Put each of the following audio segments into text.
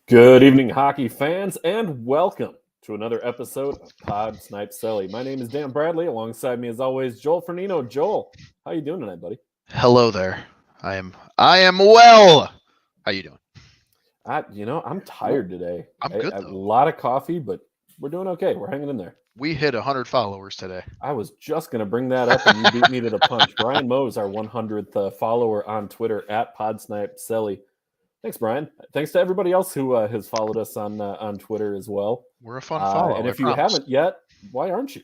Good evening, hockey fans, and welcome to another episode of Pod Snipe Celly. My name is Dan Bradley. Alongside me, as always, Joel Fernino. Joel, how you doing tonight, buddy? Hello there. I am well. How you doing? I'm tired today. I'm good, A though. lot of coffee, but we're doing okay. We're hanging in there. We hit 100 followers today. I was just going to bring that up, and you beat me to the punch. Brian Moe is our 100th follower on Twitter at PodsnipeCelly. Thanks, Brian. Thanks to everybody else who has followed us on Twitter as well. We're a fun follow. And if you haven't yet, why aren't you?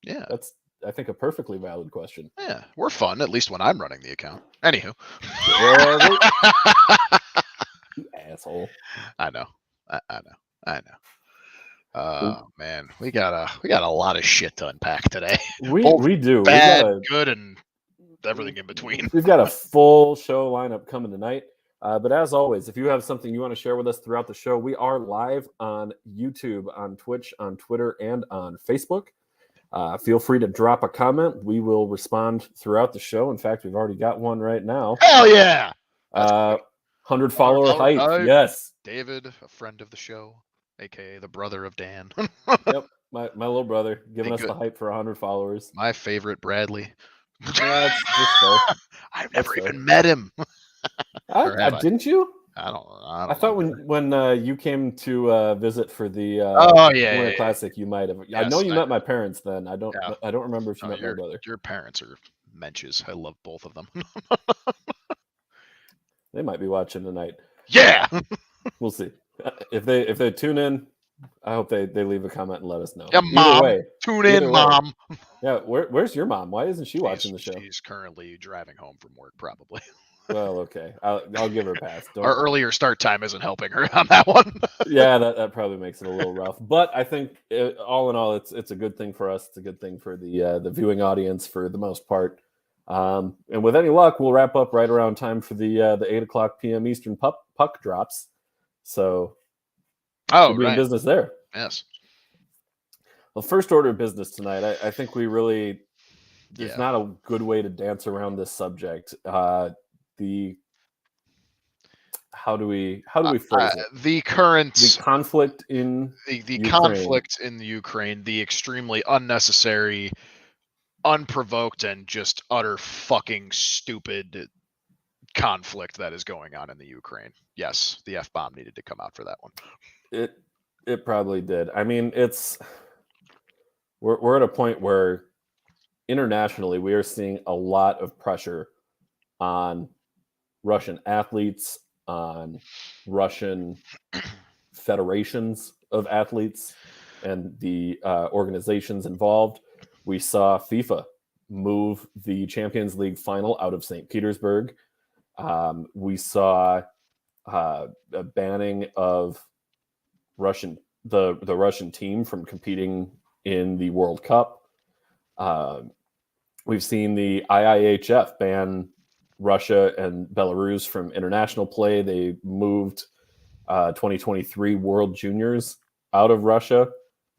Yeah. That's, I think, a perfectly valid question. Yeah, we're fun, at least when I'm running the account. Anywho. You asshole. I know. Oh man, we got a lot of shit to unpack today. We do. Bad, good, and everything in between. We've got a full show lineup coming tonight. But as always, if you have something you want to share with us throughout the show, we are live on YouTube, on Twitch, on Twitter, and on Facebook. Feel free to drop a comment. We will respond throughout the show. In fact, we've already got one right now. Hell yeah! 100 follower hype. Yes. David, a friend of the show, a.k.a. the brother of Dan. Yep, my little brother giving us the hype for 100 followers. My favorite, Bradley. That's just fair. I've never even met him. Didn't you? I don't I thought when you came to visit for the Winter Classic, you might have. Yes, I know you met my parents then. I don't remember if you met my brother. Your parents are menches. I love both of them. They might be watching tonight. Yeah, we'll see. If they tune in, I hope they leave a comment and let us know. Yeah, Mom. Tune in, Mom. Yeah, where's your mom? Why isn't she watching the show? She's currently driving home from work, probably. Well, okay. I'll give her a pass. Our earlier start time isn't helping her on that one. Yeah, that probably makes it a little rough. But I think all in all, it's a good thing for us. It's a good thing for the viewing audience for the most part. And with any luck, we'll wrap up right around time for the 8:00 p.m. Eastern puck drops. So, be in business there. Yes. Well, first order of business tonight. I think we really there's not a good way to dance around this subject. How do we phrase it? The conflict in the conflict in the Ukraine, the extremely unnecessary, unprovoked, and just utter fucking stupid conflict that is going on in the Ukraine. Yes, the F-bomb needed to come out for that one. It probably did. I mean, we're at a point where internationally we are seeing a lot of pressure on Russian athletes, on Russian federations of athletes, and the organizations involved. We saw FIFA move the Champions League final out of St. Petersburg. We saw a banning of the Russian team from competing in the World Cup. We've seen the IIHF ban Russia and Belarus from international play. They moved 2023 World Juniors out of Russia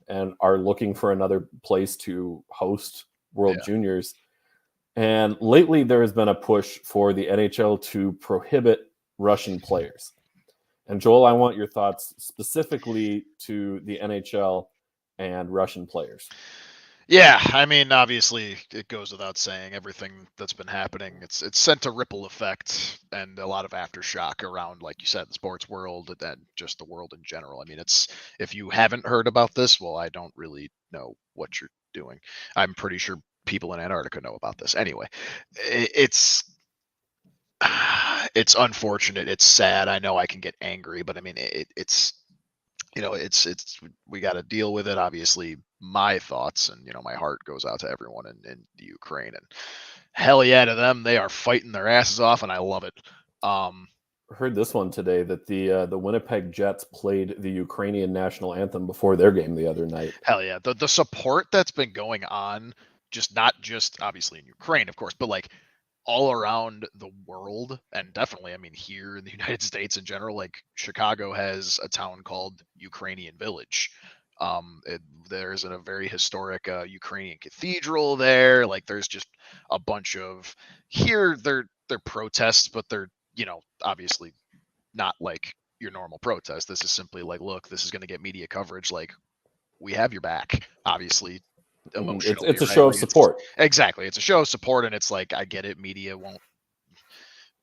and are looking for another place to host World Juniors. And lately there has been a push for the NHL to prohibit Russian players. And Joel, I want your thoughts specifically to the NHL and Russian players. Yeah, I mean, obviously, it goes without saying, everything that's been happening, it's sent a ripple effect and a lot of aftershock around, like you said, the sports world and just the world in general. I mean, if you haven't heard about this, well, I don't really know what you're doing. I'm pretty sure people in Antarctica know about this. Anyway, it's unfortunate. It's sad. I know I can get angry, but I mean, it's we got to deal with it. Obviously, my thoughts and my heart goes out to everyone in the Ukraine, and hell yeah to them. They are fighting their asses off, and I love it. I heard this one today that the Winnipeg Jets played the Ukrainian national anthem before their game the other night. Hell yeah, the support that's been going on, not just obviously in Ukraine, of course, but like all around the world, and definitely, I mean, here in the United States in general. Like Chicago has a town called Ukrainian Village. There's a very historic Ukrainian cathedral there. Like there's just a bunch of they're protests, but they're obviously not like your normal protest. This is simply like, look, this is going to get media coverage. Like, we have your back, obviously, emotionally. It's a right? show Like, of support. Exactly. It's a show of support. And it's like, I get it. Media won't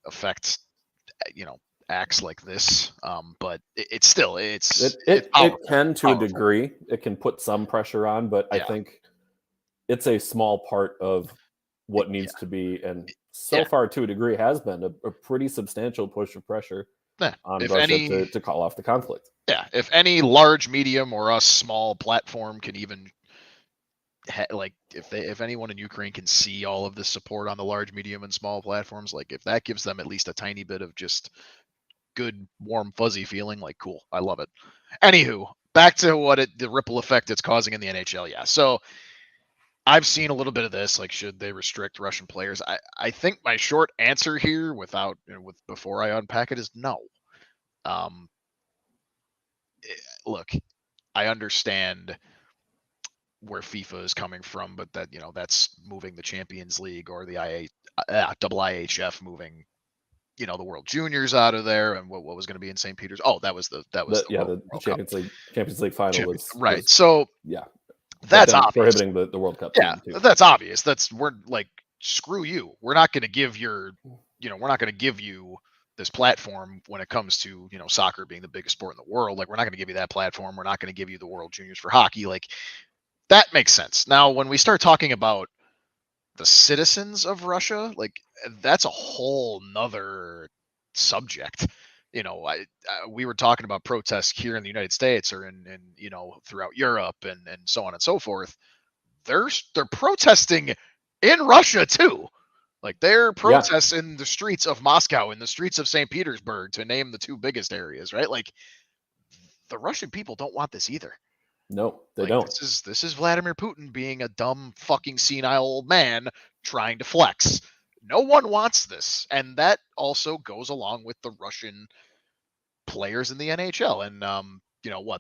affect, acts like this. But it's still, it's It powerful. can to Powerful. a degree. It can put some pressure on, but I Yeah. think it's a small part of what needs to be, and so far to a degree has been a pretty substantial push of pressure on If Russia any, to call off the conflict. yeah, if any large medium or a small platform can even like if anyone in Ukraine can see all of this support on the large, medium, and small platforms, like if that gives them at least a tiny bit of just good, warm, fuzzy feeling, like cool, I love it. Anywho, back to the ripple effect it's causing in the NHL. Yeah, so I've seen a little bit of this. Like, should they restrict Russian players? I think my short answer here, before I unpack it, is no. Look, I understand where FIFA is coming from, but that's moving the Champions League or the IHF moving, the World Juniors out of there, and what was going to be in St. Peter's. Oh, that was the The World Cup. Champions League final right. So yeah, that's obvious. Prohibiting the World Cup. Yeah, team too. That's obvious. We're like, screw you. We're not going to give we're not going to give you this platform when it comes to soccer being the biggest sport in the world. Like, we're not going to give you that platform. We're not going to give you the World Juniors for hockey. Like, that makes sense. Now, when we start talking about the citizens of Russia, like, that's a whole nother subject. We were talking about protests here in the United States or in throughout Europe and so on and so forth. They're protesting in Russia too. Like, they're protests in the streets of Moscow, in the streets of St. Petersburg, to name the two biggest areas, right? Like, the Russian people don't want this either. No, they don't. This is Vladimir Putin being a dumb, fucking senile old man trying to flex. No one wants this, and that also goes along with the Russian players in the NHL. And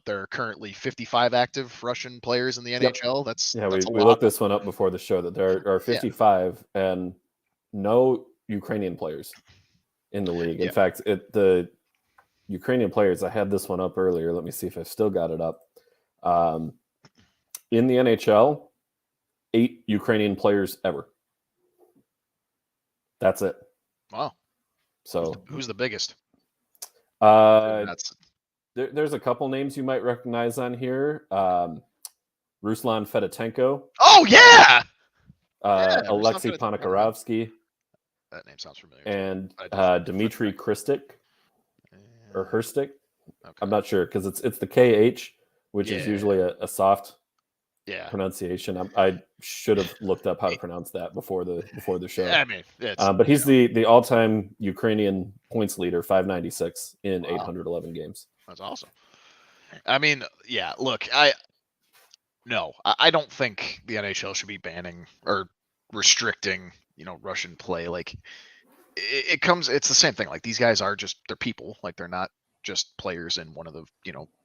there are currently 55 active Russian players in the NHL. That's we looked this one up before the show, that there are 55 and no Ukrainian players in the league. In fact, the Ukrainian players, I had this one up earlier. Let me see if I've still got it up. In the NHL, 8 Ukrainian players ever. That's it. Wow. So who's the biggest? There's a couple names you might recognize on here. Ruslan Fedotenko. Oh yeah. Alexei Ponikarovsky. That name sounds familiar. And Dmitry Kristik or Herstik. Okay. I'm not sure, because it's the KH, which is usually a soft pronunciation. I should have looked up how to pronounce that before the show. I mean, but he's the all-time Ukrainian points leader, 596 in 811 games. That's awesome. I mean, yeah. Look, I don't think the NHL should be banning or restricting, Russian play. Like, it's the same thing. Like, these guys they're people. Like, they're not just players in one of the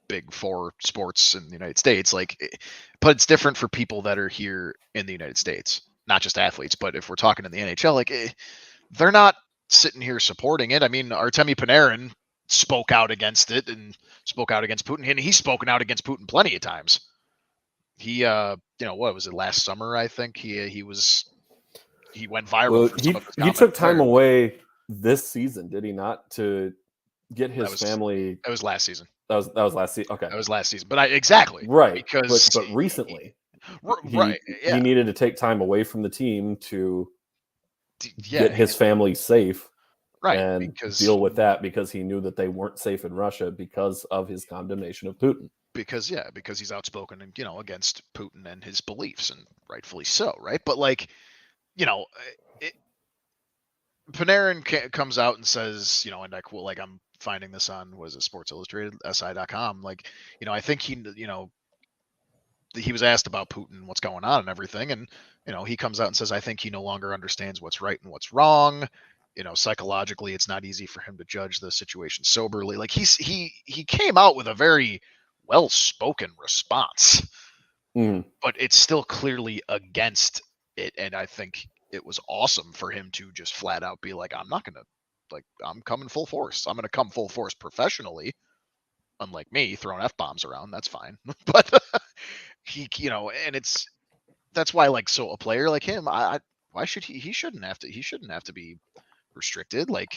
big 4 sports in the United States. Like, but it's different for people that are here in the United States, not just athletes. But if we're talking in the NHL, like, they're not sitting here supporting it. I mean, Artemi Panarin spoke out against it and spoke out against Putin, and he's spoken out against Putin plenty of times. He what was it, last summer? I think he went viral. He took time away this season, did he not, to get his family? That was last season. That was last season. Okay, that was last season. But exactly right, because but recently, he needed to take time away from the team to get his family safe, right, and deal with that, because he knew that they weren't safe in Russia because of his condemnation of Putin. Because he's outspoken and against Putin and his beliefs, and rightfully so, right? But like, Panarin comes out and says, and I quote, like, I'm finding this on Sports Illustrated, SI.com. Like, I think he was asked about Putin, what's going on and everything, and he comes out and says, I think he no longer understands what's right and what's wrong. Psychologically, it's not easy for him to judge the situation soberly. Like, he came out with a very well-spoken response, but it's still clearly against it. And I think it was awesome for him to just flat out be like, I'm not going to like I'm coming full force. I'm going to come full force professionally, unlike me throwing F-bombs around. That's fine. But and that's why, like, so a player like him, why should he shouldn't have to be restricted. Like,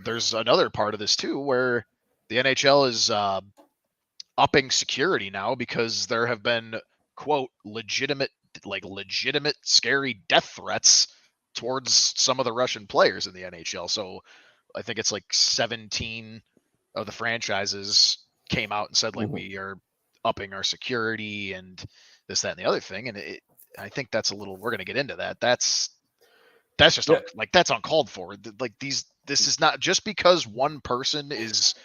there's another part of this too where the NHL is upping security now because there have been, quote, legitimate scary death threats towards some of the Russian players in the NHL. So I think it's like 17 of the franchises came out and said, like, we are upping our security and this, that, and the other thing. And I think that's a little, we're going to get into that. That's just that's uncalled for. Like, this is not just because one person is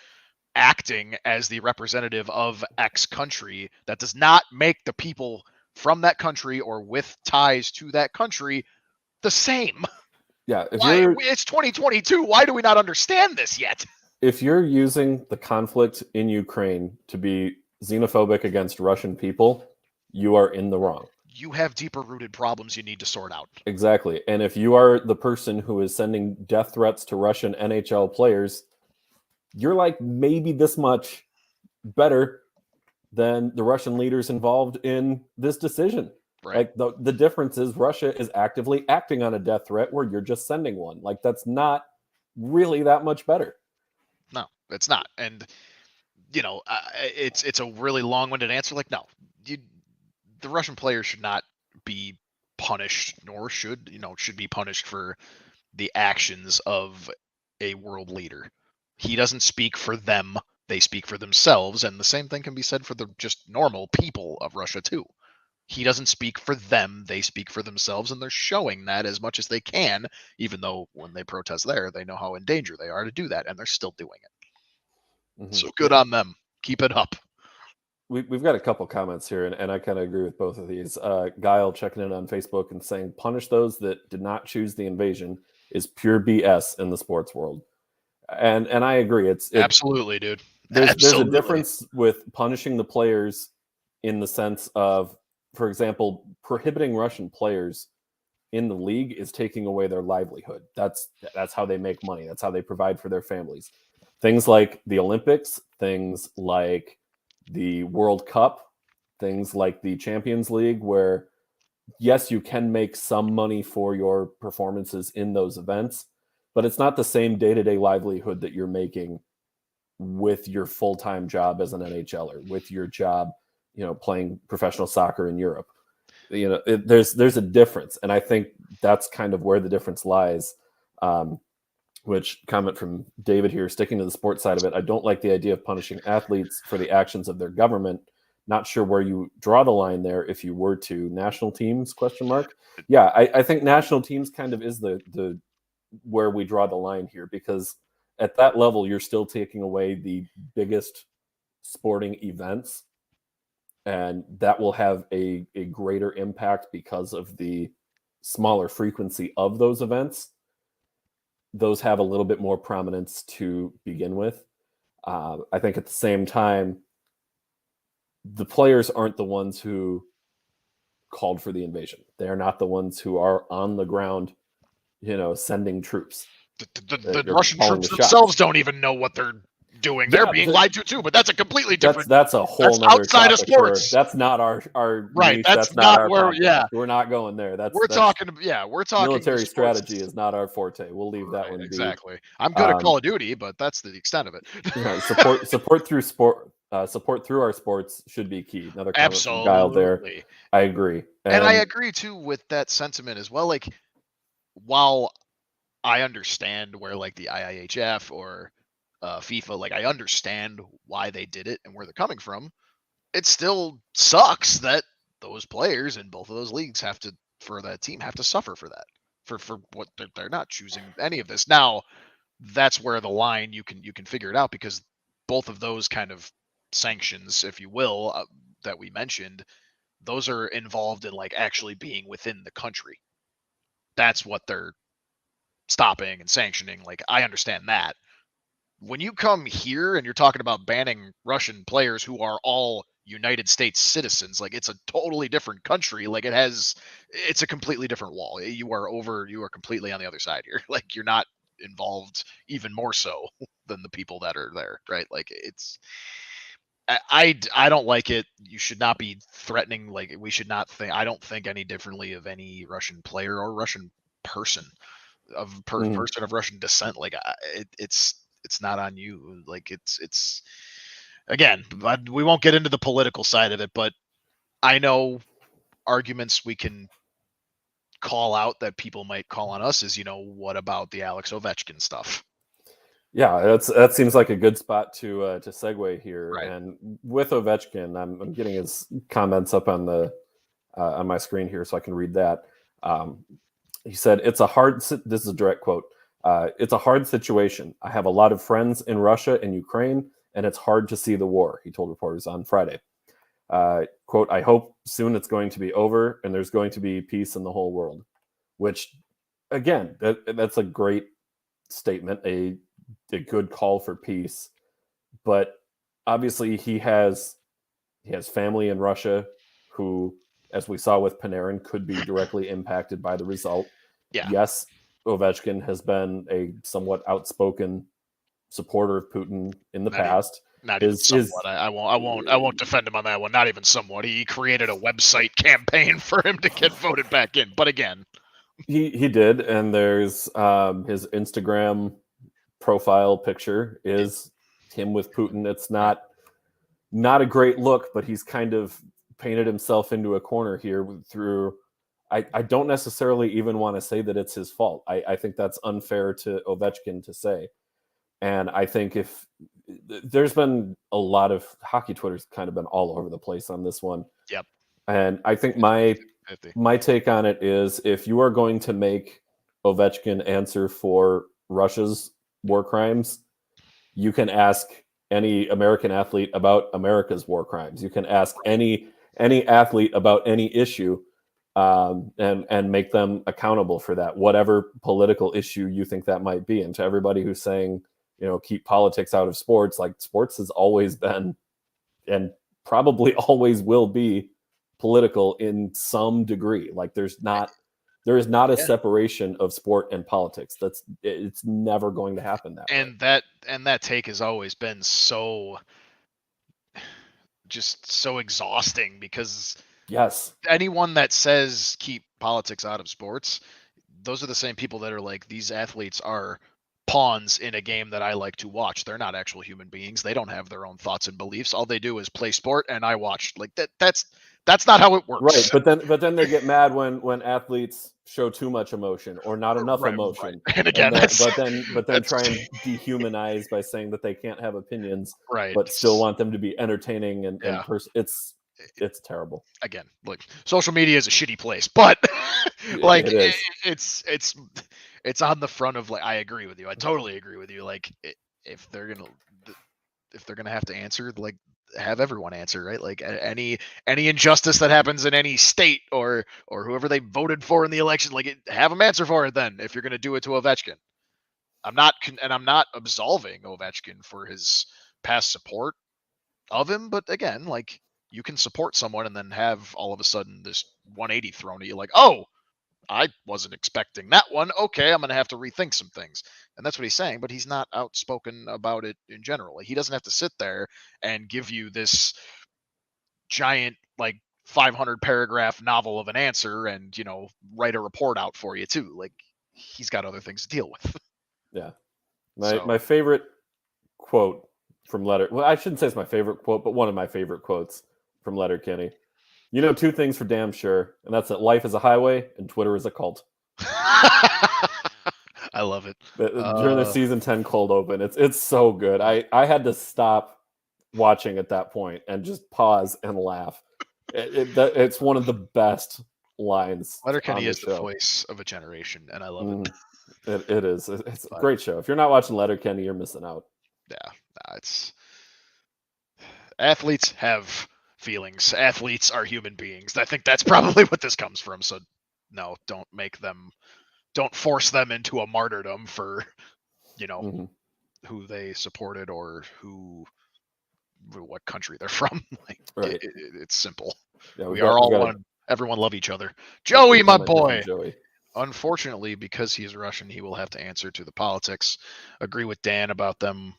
acting as the representative of X country, that does not make the people from that country or with ties to that country the same. Yeah, it's 2022. Why do we not understand this yet? If you're using the conflict in Ukraine to be xenophobic against Russian people, you are in the wrong. You have deeper rooted problems you need to sort out. Exactly. And if you are the person who is sending death threats to Russian NHL players, you're like maybe this much better than the Russian leaders involved in this decision. Right. Like, the difference is Russia is actively acting on a death threat where you're just sending one. Like, that's not really that much better. No, it's not. And it's a really long-winded answer. Like, no, the Russian players should not be punished, nor should be punished for the actions of a world leader. He doesn't speak for them; they speak for themselves, and the same thing can be said for the just normal people of Russia too. He doesn't speak for them; they speak for themselves, and they're showing that as much as they can. Even though when they protest there, they know how in danger they are to do that, and they're still doing it. Mm-hmm. So good on them. Keep it up. We've got a couple comments here, and I kind of agree with both of these. Guile checking in on Facebook and saying, punish those that did not choose the invasion is pure BS in the sports world. And I agree. It's absolutely, dude. There's a difference with punishing the players in the sense of, for example, prohibiting Russian players in the league is taking away their livelihood. That's how they make money. That's how they provide for their families. Things like the Olympics, things like the World Cup, things like the Champions League, where yes, you can make some money for your performances in those events, but it's not the same day-to-day livelihood that you're making with your full-time job as an NHLer, with your job, playing professional soccer in Europe. There's a difference, and I think that's kind of where the difference lies. Which comment from David here, sticking to the sports side of it. I don't like the idea of punishing athletes for the actions of their government. Not sure where you draw the line there. If you were to national teams, ? Yeah, I think national teams kind of is the where we draw the line here, because at that level, you're still taking away the biggest sporting events, and that will have a greater impact because of the smaller frequency of those events. Those have a little bit more prominence to begin with. I think at the same time, the players aren't the ones who called for the invasion. They are not the ones who are on the ground, sending troops. The Russian troops themselves don't even know what they're doing. They're being lied to too, but that's a completely different. That's a whole nother outside of sports. That's not our right. Niche. That's not our where. Podcast. Yeah, we're not going there. We're talking. Military strategy is not our forte. We'll leave that one. Exactly. Be. I'm good at Call of Duty, but that's the extent of it. Support through sport. Support through our sports should be key. Another comment from Kyle there. I agree, and I agree too with that sentiment as well. Like, while I understand where like the IIHF or FIFA, like, I understand why they did it and where they're coming from. It still sucks that those players in both of those leagues have to suffer for that, for what they're not choosing any of this. Now, that's where the line you can figure it out, because both of those kind of sanctions, if you will, that we mentioned, those are involved in like actually being within the country. That's what they're stopping and sanctioning. Like, I understand that. When you come here and you're talking about banning Russian players who are all United States citizens, like, it's a totally different country. Like, it's a completely different wall. You are completely on the other side here. Like, you're not involved even more so than the people that are there, right? Like it's I don't like it. You should not be threatening. Like we should not think. I don't think any differently of any Russian player or Russian person person of Russian descent. Like it's not on you. Like it's again. We won't get into the political side of it, but I know arguments we can call out that people might call on us is, what about the Alex Ovechkin stuff? Yeah, that seems like a good spot to segue here. Right. And with Ovechkin, I'm getting his comments up on the on my screen here, so I can read that. He said, "It's a hard." This is a direct quote. It's a hard situation. I have a lot of friends in Russia and Ukraine, and it's hard to see the war. He told reporters on Friday. Quote, "I hope soon it's going to be over, and there's going to be peace in the whole world." Which, again, that's a great statement. A good call for peace, but obviously he has family in Russia who, as we saw with Panarin, could be directly impacted by the result. Yeah. Yes, Ovechkin has been a somewhat outspoken supporter of Putin in the past. Not even somewhat. I won't defend him on that one. Not even somewhat. He created a website campaign for him to get voted back in. But again, he did, and there's his Instagram profile picture is him with Putin. It's not a great look, but he's kind of painted himself into a corner here through. I don't necessarily even want to say that it's his fault. I think that's unfair to Ovechkin to say. And I think if there's been a lot of hockey Twitter's kind of been all over the place on this one. Yep. And I think my take on it is if you are going to make Ovechkin answer for Russia's war crimes, you can ask any American athlete about America's war crimes. You can ask any athlete about any issue, and make them accountable for that, whatever political issue you think that might be. And to everybody who's saying, keep politics out of sports, like sports has always been and probably always will be political in some degree. Like there is not a separation of sport and politics. It's never going to happen that way. And that take has always been so exhausting because yes, anyone that says keep politics out of sports, those are the same people that are like, these athletes are pawns in a game that I like to watch. They're not actual human beings. They don't have their own thoughts and beliefs. All they do is play sport, and I watch. Like that's not how it works. Right, but then they get mad when athletes show too much emotion or not enough emotion. Right. And again, but then try and dehumanize by saying that they can't have opinions, right? But still want them to be entertaining and it's terrible. Again, like social media is a shitty place, but like it's on the front of like, I agree with you. I totally agree with you. Like if they're gonna have to answer, like have everyone answer, right? Like any injustice that happens in any state or whoever they voted for in the election, like have them answer for it. Then if you're gonna do it to Ovechkin, I'm not absolving Ovechkin for his past support of him, but again, like you can support someone and then have all of a sudden this 180 thrown at you, like, oh, I wasn't expecting that one. Okay, I'm going to have to rethink some things. And that's what he's saying, but he's not outspoken about it in general. Like, he doesn't have to sit there and give you this giant, like, 500 paragraph novel of an answer and, write a report out for you too. Like, he's got other things to deal with. Yeah. My favorite quote from Well, I shouldn't say it's my favorite quote, but one of my favorite quotes from Letterkenny. Two things for damn sure, and that's that life is a highway and Twitter is a cult. I love it. During the season 10 cold open, it's so good. I had to stop watching at that point and just pause and laugh. It's one of the best lines. Letterkenny is the voice of a generation, and I love it. It is. It's a great show. If you're not watching Letterkenny, you're missing out. Yeah, it's athletes have feelings. Athletes are human beings. I think that's probably what this comes from. So no, don't force them into a martyrdom for, who they supported or what country they're from. Like, right. It's simple. Yeah, we are all one. Everyone love each other. Joey, my boy. Joey. unfortunately, because he is Russian, he will have to answer to the politics. Agree with Dan about them.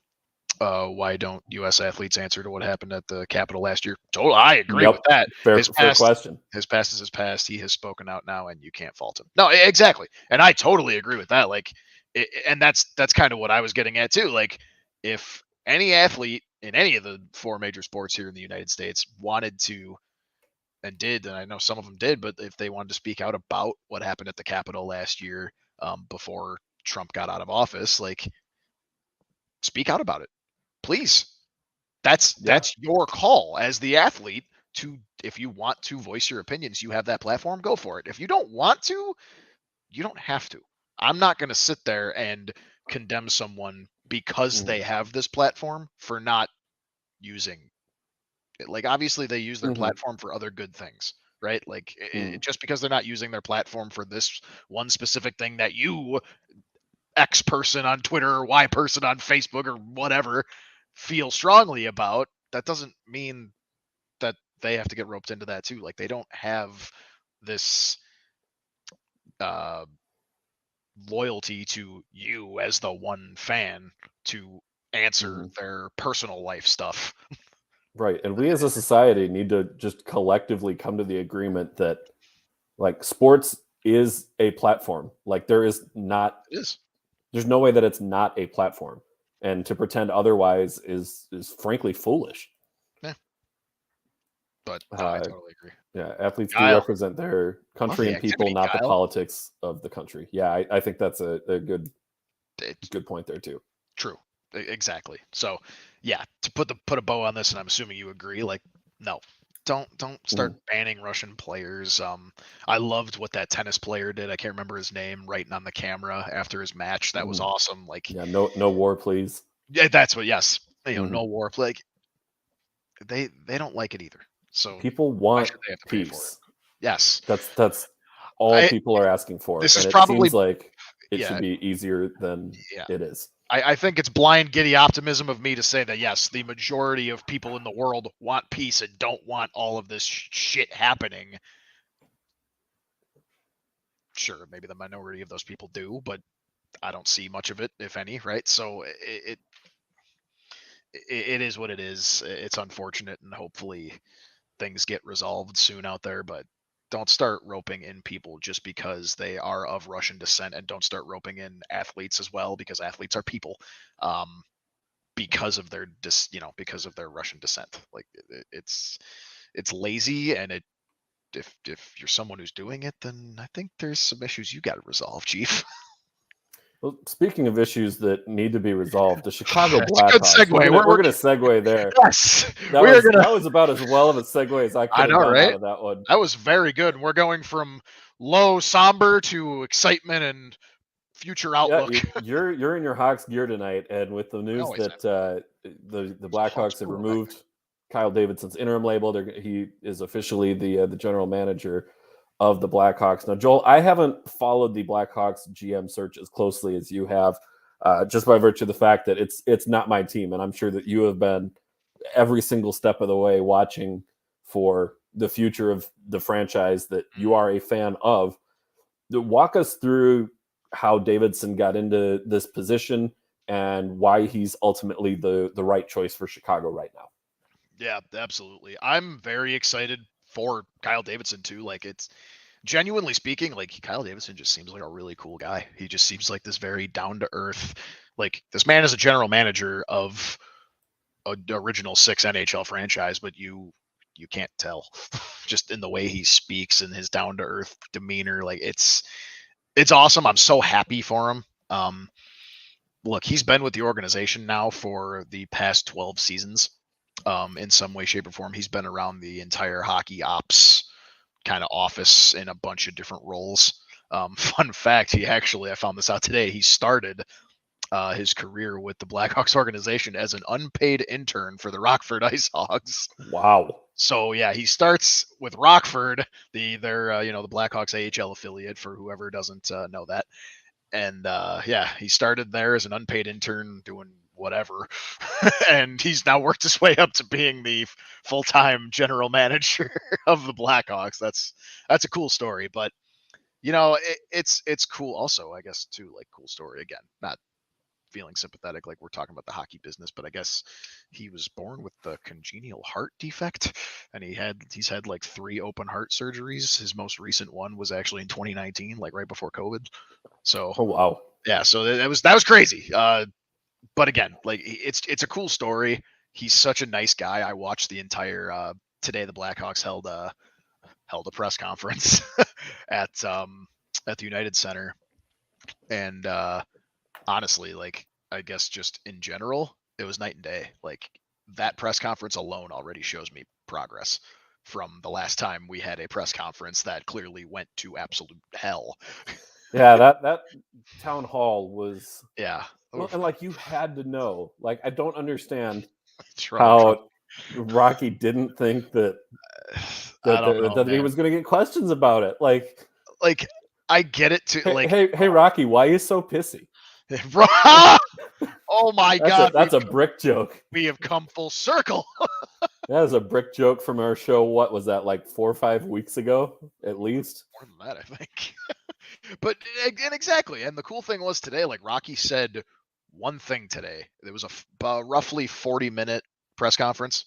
Why don't U.S. athletes answer to what happened at the Capitol last year? Totally, I agree with that. Fair question. His past is his past. He has spoken out now, and you can't fault him. No, exactly, and I totally agree with that. Like, and that's kind of what I was getting at too. Like, if any athlete in any of the 4 major sports here in the United States wanted to and did, and I know some of them did, but if they wanted to speak out about what happened at the Capitol last year, before Trump got out of office, like, speak out about it, please. That's your call as the athlete to, if you want to voice your opinions, you have that platform, go for it. If you don't want to, you don't have to. I'm not going to sit there and condemn someone because they have this platform for not using it. Like, obviously they use their platform for other good things, right? Like, just because they're not using their platform for this one specific thing that you, X person on Twitter or Y person on Facebook or whatever, feel strongly about, that doesn't mean that they have to get roped into that too. Like, they don't have this loyalty to you as the one fan to answer their personal life stuff. Right. And we as a society need to just collectively come to the agreement that, like, sports is a platform. Like, there's no way that it's not a platform. And to pretend otherwise is frankly foolish. Yeah. But no, I totally agree. Yeah, athletes do represent their country and people, not the politics of the country. Yeah, I think that's a good point there too. True. Exactly. So, yeah, to put a bow on this, and I'm assuming you agree, like, no, don't start banning Russian players. I loved what that tennis player did. I can't remember his name, writing on the camera after his match. That was awesome. Like, yeah, no war, please. Yeah, that's what. Yes, no war. Like, they don't like it either. So people want peace. Yes, that's all people are asking for. This and is probably, seems like it should be easier than it is. I think it's blind, giddy optimism of me to say that, yes, the majority of people in the world want peace and don't want all of this shit happening. Sure, maybe the minority of those people do, but I don't see much of it, if any, right? So it is what it is. It's unfortunate, and hopefully things get resolved soon out there, but don't start roping in people just because they are of Russian descent, and don't start roping in athletes as well, because athletes are people, because of their because of their Russian descent. Like, it's lazy, and if you're someone who's doing it, then I think there's some issues you got to resolve, Chief. Well, speaking of issues that need to be resolved, the Chicago Blackhawks. Good segue. We're going to segue there. Yes, that was about as well of a segue as I could have done out of that one. That was very good. We're going from low somber to excitement and future outlook. Yeah, you're in your Hawks gear tonight, and with the news that the Blackhawks have removed Kyle Davidson's interim label, he is officially the general manager of the Blackhawks. Now, Joel, I haven't followed the Blackhawks GM search as closely as you have, just by virtue of the fact that it's not my team, and I'm sure that you have been every single step of the way watching for the future of the franchise that you are a fan of. Walk us through how Davidson got into this position and why he's ultimately the right choice for Chicago right now. Yeah, absolutely. I'm very excited for Kyle Davidson too. Like, it's genuinely speaking, like, Kyle Davidson just seems like a really cool guy. He just seems like this very down to earth, like, this man is a general manager of an original 6 NHL franchise, but you can't tell just in the way he speaks and his down to earth demeanor. Like, it's awesome. I'm so happy for him. Look, he's been with the organization now for the past 12 seasons. In some way, shape, or form. He's been around the entire hockey ops kind of office in a bunch of different roles. Fun fact, I found this out today, he started his career with the Blackhawks organization as an unpaid intern for the Rockford Ice Hogs. Wow. So yeah, he starts with Rockford, the Blackhawks AHL affiliate, for whoever doesn't know that. And he started there as an unpaid intern doing whatever, and he's now worked his way up to being the full-time general manager of the Blackhawks. That's a cool story. But It's cool. Also, I guess too, like cool story again. Not feeling sympathetic like we're talking about the hockey business, but I guess he was born with the congenial heart defect, and he's had like 3 open heart surgeries. His most recent one was actually in 2019, like right before COVID. So Oh wow. yeah, so that was crazy. But again, like it's a cool story. He's such a nice guy. I watched the entire today. The Blackhawks held a press conference at the United Center, and honestly, like I guess just in general, it was night and day. Like that press conference alone already shows me progress from the last time we had a press conference that clearly went to absolute hell. Yeah, that town hall was Yeah. well, and like you had to know. Like I don't understand Trump. how Rocky didn't think that I don't know, that he man. was going to get questions about it. Like I get it too. Hey, Like, hey, Rocky, why are you so pissy? oh my God, That's a brick joke. we have come full circle. That is a brick joke from our show. What was that, like 4 or 5 weeks ago, at least? More than that, I think. But and exactly, and the cool thing was today, like Rocky said one thing today. There was a roughly 40-minute press conference.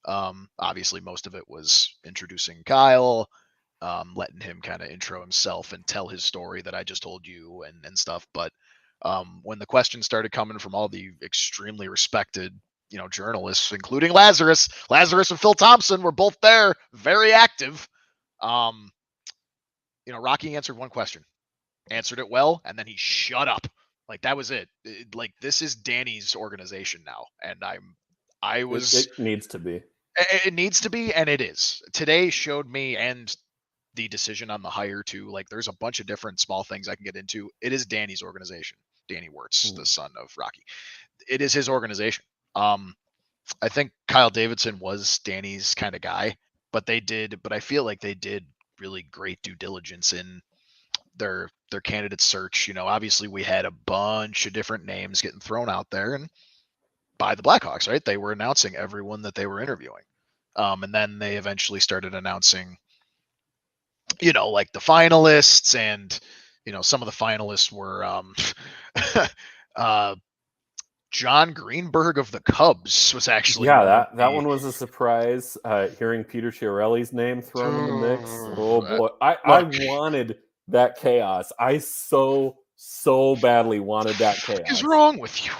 Obviously, most of it was introducing Kyle, letting him kind of intro himself and tell his story that I just told you and stuff. But when the questions started coming from all the extremely respected, journalists, including Lazarus and Phil Thompson were both there, very active. Rocky answered one question, answered it well, and then he shut up. Like that was it. Like this is Danny's organization now, and It needs to be. It needs to be, and it is. Today showed me, and the decision on the hire too. Like there's a bunch of different small things I can get into. It is Danny's organization. Danny Wirtz, the son of Rocky. It is his organization. I think Kyle Davidson was Danny's kind of guy, but I feel like they did really great due diligence in their candidate search. Obviously we had a bunch of different names getting thrown out there, and by the Blackhawks, right? They were announcing everyone that they were interviewing. And then they eventually started announcing, like the finalists, and some of the finalists were John Greenberg of the Cubs was actually that one was a surprise. Hearing Peter Chiarelli's name thrown in the mix. Oh boy, I wanted that chaos. I so badly wanted that chaos. What is wrong with you?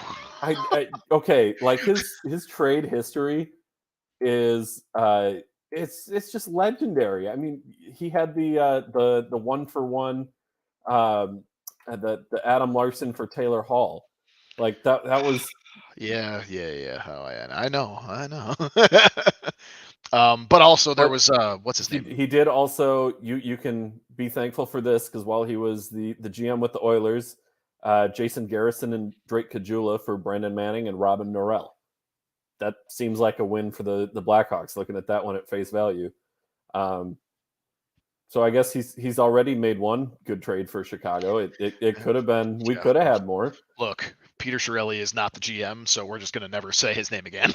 Okay, like his trade history is it's just legendary. I mean, he had the 1-for-1 the Adam Larson for Taylor Hall. Like that was yeah. Oh, I know. But also there was what's his name? He did also. You can be thankful for this because while he was the GM with the Oilers, Jason Garrison and Drake Caggiula for Brandon Manning and Robin Norrell. That seems like a win for the Blackhawks. Looking at that one at face value. So I guess he's already made one good trade for Chicago. It could have been, we could have had more. Look, Peter Chiarelli is not the GM, so we're just going to never say his name again.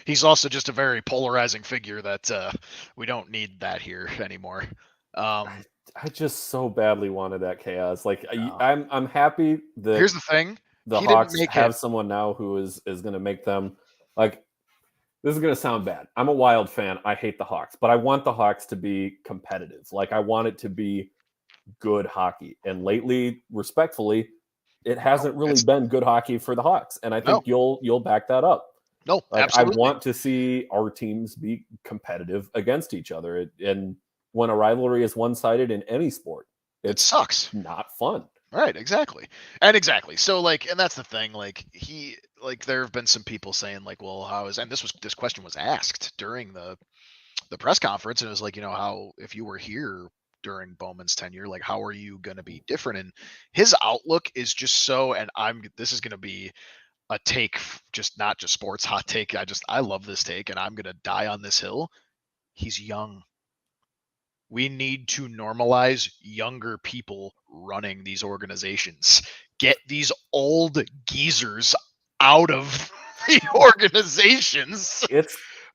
He's also just a very polarizing figure that we don't need that here anymore. I just so badly wanted that chaos. Like I'm happy that here's the thing: the Hawks have someone now who is going to make them like. This is going to sound bad. I'm a Wild fan. I hate the Hawks, but I want the Hawks to be competitive. Like I want it to be good hockey. And lately, respectfully, it hasn't really been good hockey for the Hawks. And I think you'll back that up. No, like, absolutely. I want to see our teams be competitive against each other. And when a rivalry is one-sided in any sport, it sucks. Not fun. Right, exactly. So like, and that's the thing, like there have been some people saying like, well, how is, and this question was asked during the press conference, and it was like, how, if you were here during Bowman's tenure, like how are you going to be different? And his outlook is just so, and this is going to be a take, just not just sports hot take. I love this take, and I'm going to die on this hill. He's young. We need to normalize younger people running these organizations. Get these old geezers out of the organizations.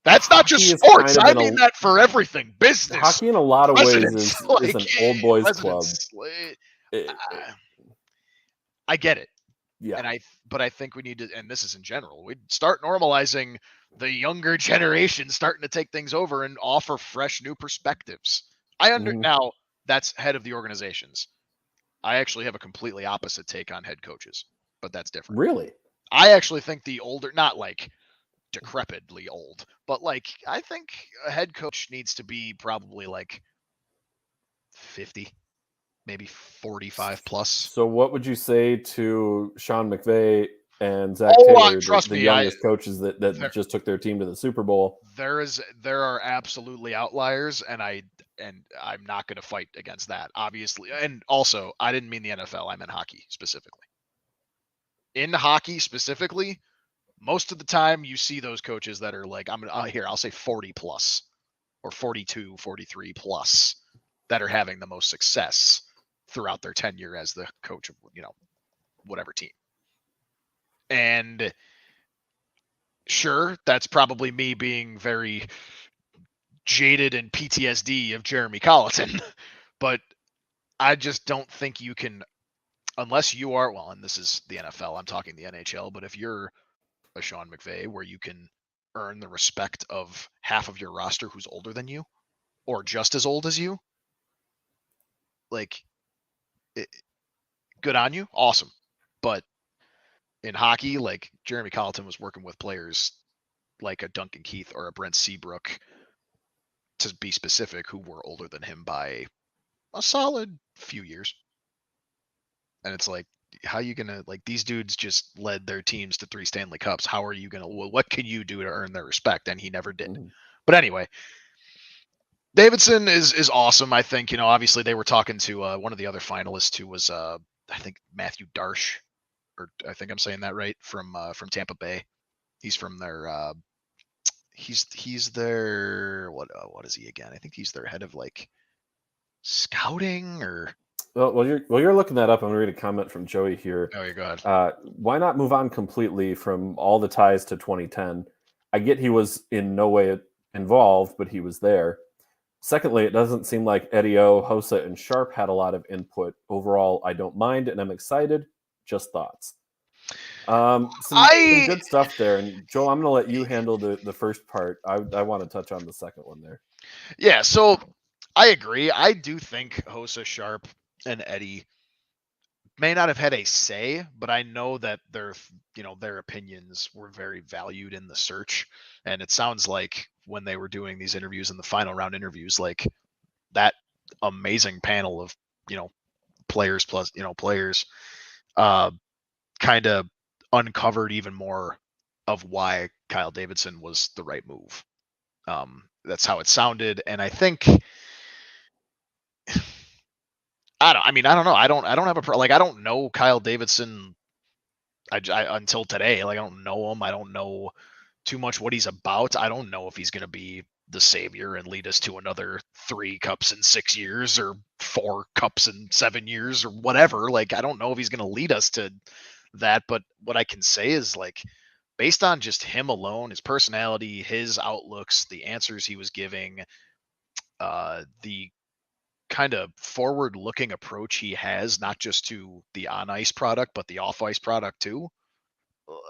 That's not just Hockey is sports. kind of I mean that for everything. Business. Hockey in a lot of ways Presidents, is an old boys club. presidents, It- I get it. yeah. But I think we need to, and this is in general, we'd start normalizing the younger generation starting to take things over and offer fresh new perspectives. Now that's head of the organizations. I actually have a completely opposite take on head coaches, but that's different. Really? I actually think the older, not like decrepitly old, but like I think a head coach needs to be probably like 50, maybe 45 plus. So what would you say to Sean McVay and Zach Taylor, trust the me, youngest coaches that just took their team to the Super Bowl? There are absolutely outliers, and I'm not going to fight against that, obviously. And also, I didn't mean the NFL. I meant hockey specifically. In hockey specifically, most of the time you see those coaches that are like, I'll say 40 plus or 42, 43 plus that are having the most success throughout their tenure as the coach of, whatever team. And sure, that's probably me being very jaded and PTSD of Jeremy Colleton, but I just don't think you can, unless you are, well, and this is the NFL, I'm talking the NHL, but if you're a Sean McVay where you can earn the respect of half of your roster who's older than you or just as old as you, like, good on you, awesome. But in hockey, like Jeremy Colleton was working with players like a Duncan Keith or a Brent Seabrook, to be specific, who were older than him by a solid few years. And it's like, how are you gonna, like, these dudes just led their teams to 3 Stanley Cups. How are you gonna, what can you do to earn their respect? And he never did. But anyway, Davidson is awesome. I think, obviously they were talking to one of the other finalists who was I think Matthew Darsh, or I think I'm saying that right, from Tampa Bay. He's from their he's their what is he again? I think he's their head of like scouting or. Well, you're looking that up. I'm going to read a comment from Joey here. Oh, go ahead. Why not move on completely from all the ties to 2010? I get he was in no way involved, but he was there. Secondly, it doesn't seem like Eddie O, Hossa, and Sharp had a lot of input. Overall, I don't mind, and I'm excited. Just thoughts. Some good stuff there. And Joel, I'm going to let you handle the first part. I want to touch on the second one there. Yeah, so I agree. I do think Hossa, Sharp, and Eddie may not have had a say, but I know that their opinions were very valued in the search. And it sounds like when they were doing these interviews in the final round interviews, like that amazing panel of, players plus, players, kind of uncovered even more of why Kyle Davidson was the right move. That's how it sounded. And I think, I don't know. I don't have I don't know Kyle Davidson. I until today, like I don't know him. I don't know too much what he's about. I don't know if he's going to be the savior and lead us to another 3 cups in 6 years or 4 cups in 7 years or whatever. Like, I don't know if he's going to lead us to that. But what I can say is, like, based on just him alone, his personality, his outlooks, the answers he was giving, the kind of forward-looking approach he has, not just to the on-ice product, but the off-ice product too.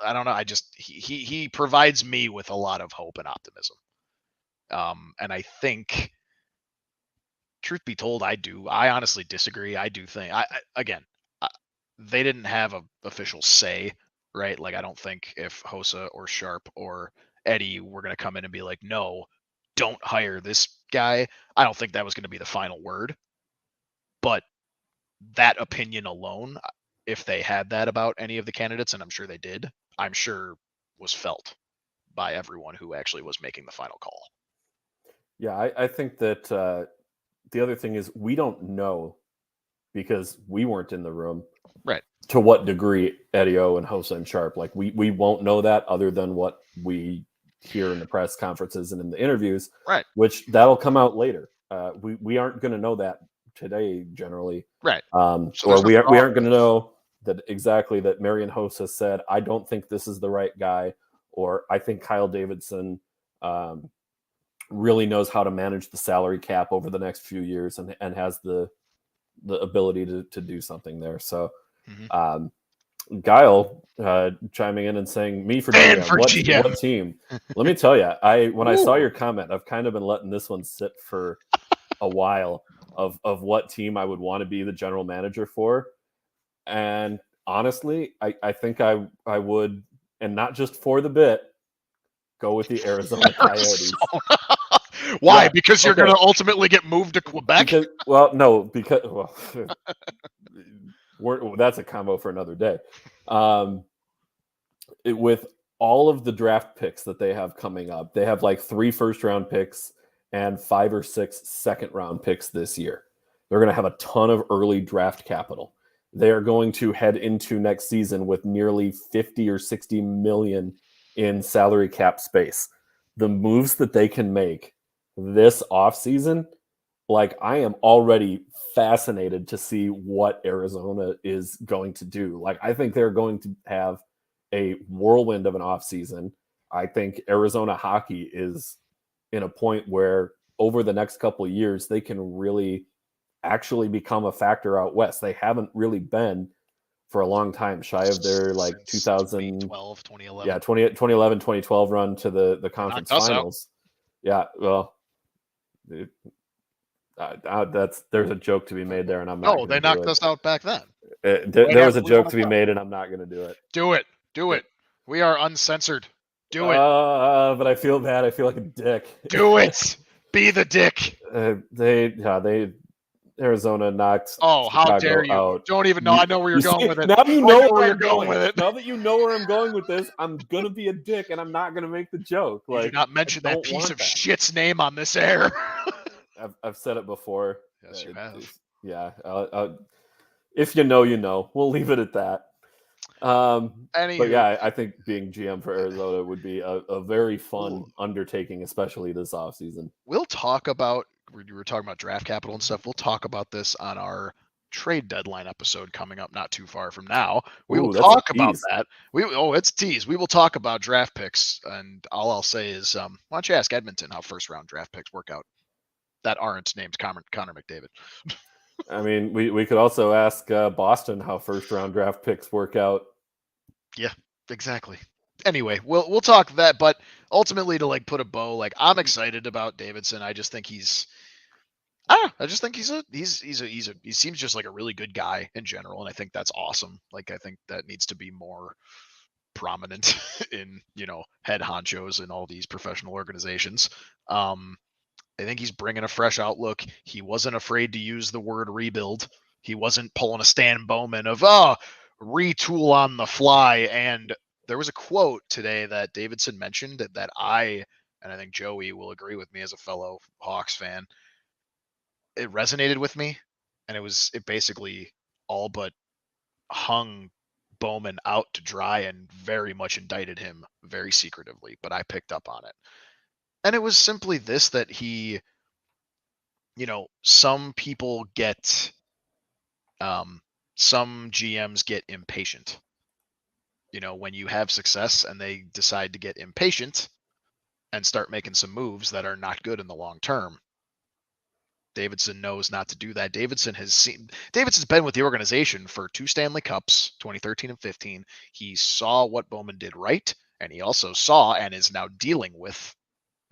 I don't know. He provides me with a lot of hope and optimism. And I think, truth be told, I honestly disagree. I do think, they didn't have an official say, right? Like, I don't think if Hossa or Sharp or Eddie were going to come in and be like, no, don't hire this guy, I don't think that was going to be the final word. But that opinion alone, if they had that about any of the candidates, and I'm sure they did, I'm sure was felt by everyone who actually was making the final call. Yeah, I think that the other thing is we don't know, because we weren't in the room, right, to what degree Eddie O and Hossa and Sharp, like we won't know that other than what we hear in the press conferences and in the interviews, right, which that'll come out later. We aren't going to know that today generally, right. Or we aren't going to know that exactly that Marian Hossa said, I don't think this is the right guy, or I think Kyle Davidson really knows how to manage the salary cap over the next few years and has the ability to do something there. So, Guile chiming in and saying, "Me for Fan GM. for What GM. team?" Let me tell you, when I saw your comment, I've kind of been letting this one sit for a while of what team I would want to be the general manager for, and honestly, I think I would, and not just for the bit, go with the Arizona Coyotes. Why? Yeah, because you're going to ultimately get moved to Quebec? That's a combo for another day. With all of the draft picks that they have coming up, they have like 3 first-round picks and 5 or 6 second-round picks this year. They're going to have a ton of early draft capital. They are going to head into next season with nearly 50 or 60 million in salary cap space. The moves that they can make this offseason, like, I am already fascinated to see what Arizona is going to do. Like, I think they're going to have a whirlwind of an offseason. I think Arizona hockey is in a point where over the next couple of years, they can really actually become a factor out west. They haven't really been for a long time, shy of their like 2012, 2011. Yeah, 2011, 2012 run to the conference finals. Yeah, well, there's a joke to be made there, and I'm not. No, they knocked us out back then. There was a joke to be made, and I'm not going to do it. Do it. We are uncensored. Do it. But I feel bad. I feel like a dick. Do it. Be the dick. Arizona knocked. Oh, Chicago how dare you! Out. Don't even know. I know where you're going with it. Now you know where I'm going with it. Now that you know where I'm going with this, I'm gonna be a dick, and I'm not gonna make the joke. You do not mention that piece of shit's name on this air. I've said it before. Yes, you have. Yeah. If you know, you know. We'll leave it at that. But yeah, I think being GM for Arizona would be a very fun undertaking, especially this offseason. We'll talk about, we were talking about draft capital and stuff. We'll talk about this on our trade deadline episode coming up not too far from now. We will talk about that. It's a tease. We will talk about draft picks, and all I'll say is, why don't you ask Edmonton how first round draft picks work out that aren't named Connor McDavid? I mean, we could also ask Boston how first round draft picks work out. Yeah, exactly. Anyway, we'll talk that, but ultimately to like put a bow, like I'm excited about Davidson. I just think he seems just like a really good guy in general, and I think that's awesome. Like, I think that needs to be more prominent in, head honchos in all these professional organizations. I think he's bringing a fresh outlook. He wasn't afraid to use the word rebuild. He wasn't pulling a Stan Bowman of, retool on the fly. And there was a quote today that Davidson mentioned that and I think Joey will agree with me as a fellow Hawks fan, it resonated with me. And it basically all but hung Bowman out to dry and very much indicted him very secretively, but I picked up on it. And it was simply this, that he, some people get, some GMs get impatient. When you have success and they decide to get impatient and start making some moves that are not good in the long term. Davidson knows not to do that. Davidson's been with the organization for 2 Stanley Cups, 2013 and 15. He saw what Bowman did right, and he also saw and is now dealing with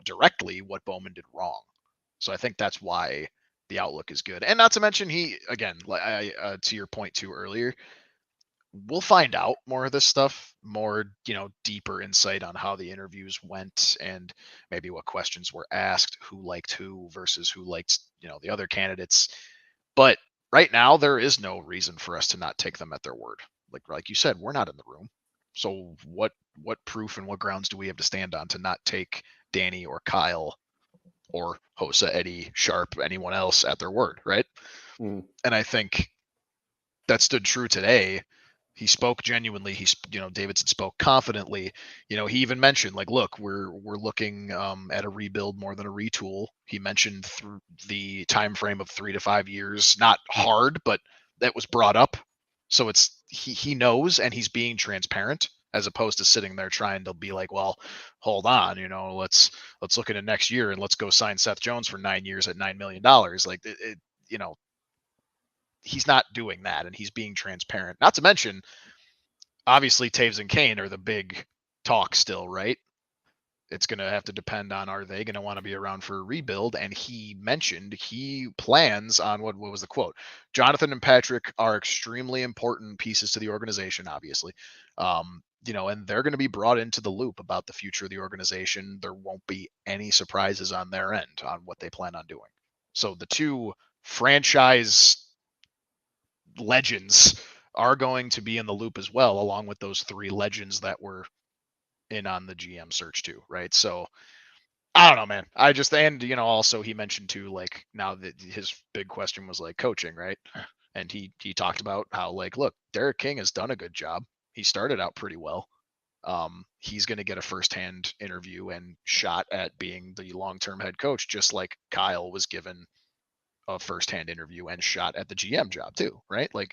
directly what Bowman did wrong. So I think that's why the outlook is good. And not to mention, he, again, to your point too earlier, we'll find out more of this stuff, more, deeper insight on how the interviews went and maybe what questions were asked, who liked who versus who liked, the other candidates. But right now, there is no reason for us to not take them at their word. Like you said, we're not in the room. So what proof and what grounds do we have to stand on to not take Danny or Kyle or Hossa, Eddie, Sharp, anyone else at their word, right? And I think that stood true today. He spoke genuinely. Davidson spoke confidently. He even mentioned, like, look, we're looking at a rebuild more than a retool. He mentioned through the time frame of 3 to 5 years, not hard, but that was brought up. So he knows, and he's being transparent. as opposed to sitting there trying to be like, well, hold on, let's look into next year and let's go sign Seth Jones for 9 years at $9 million. Like he's not doing that, and he's being transparent. Not to mention, obviously, Taves and Kane are the big talk still, right? It's going to have to depend on, are they going to want to be around for a rebuild? And he mentioned he plans on, what was the quote? Jonathan and Patrick are extremely important pieces to the organization, obviously. And they're going to be brought into the loop about the future of the organization. There won't be any surprises on their end on what they plan on doing. So the two franchise legends are going to be in the loop as well, along with those three legends that were in on the GM search too, right? So I don't know, man. Also he mentioned too, like, now that his big question was like coaching, right? And he talked about how, like, look, Derek King has done a good job. He started out pretty well. He's going to get a firsthand interview and shot at being the long-term head coach, just like Kyle was given a firsthand interview and shot at the GM job too, right? Like,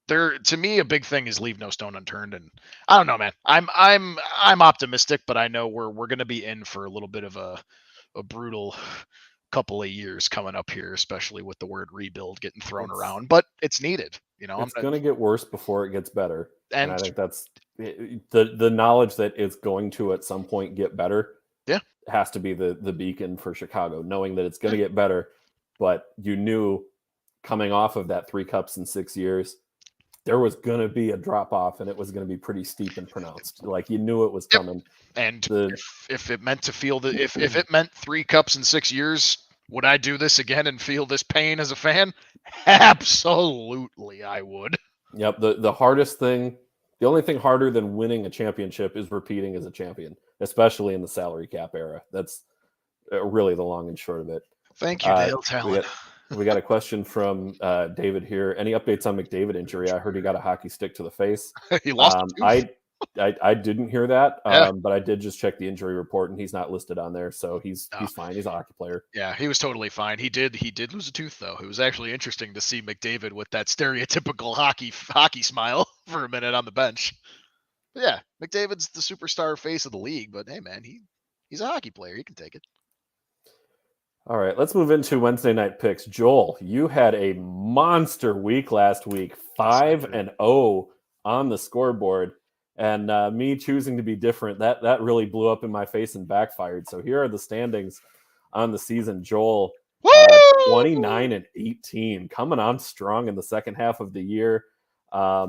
to me, a big thing is leave no stone unturned. And I don't know, man. I'm optimistic, but I know we're going to be in for a little bit of a brutal couple of years coming up here, especially with the word rebuild getting thrown around. But it's needed, It's going to get worse before it gets better, and I think that's the knowledge that it's going to at some point get better. Yeah, has to be the beacon for Chicago, knowing that it's going to get better. But you knew, coming off of that 3 cups in 6 years, there was going to be a drop off, and it was going to be pretty steep and pronounced. Like, you knew it was coming. And if it meant if it meant 3 cups in 6 years, would I do this again and feel this pain as a fan? Absolutely, I would. Yep. The hardest thing, the only thing harder than winning a championship is repeating as a champion, especially in the salary cap era. That's really the long and short of it. Thank you, Dale Talon. We got a question from David here. Any updates on McDavid injury? I heard he got a hockey stick to the face. He lost I didn't hear that, but I did just check the injury report, and he's not listed on there, so he's fine. He's a hockey player. Yeah, he was totally fine. He did lose a tooth, though. It was actually interesting to see McDavid with that stereotypical hockey smile for a minute on the bench. But yeah, McDavid's the superstar face of the league, but hey, man, he's a hockey player. He can take it. All right, let's move into Wednesday night picks. Joel, you had a monster week last week, 5-0 on the scoreboard, and me choosing to be different, that really blew up in my face and backfired. So here are the standings on the season. Joel, 29-18, coming on strong in the second half of the year. I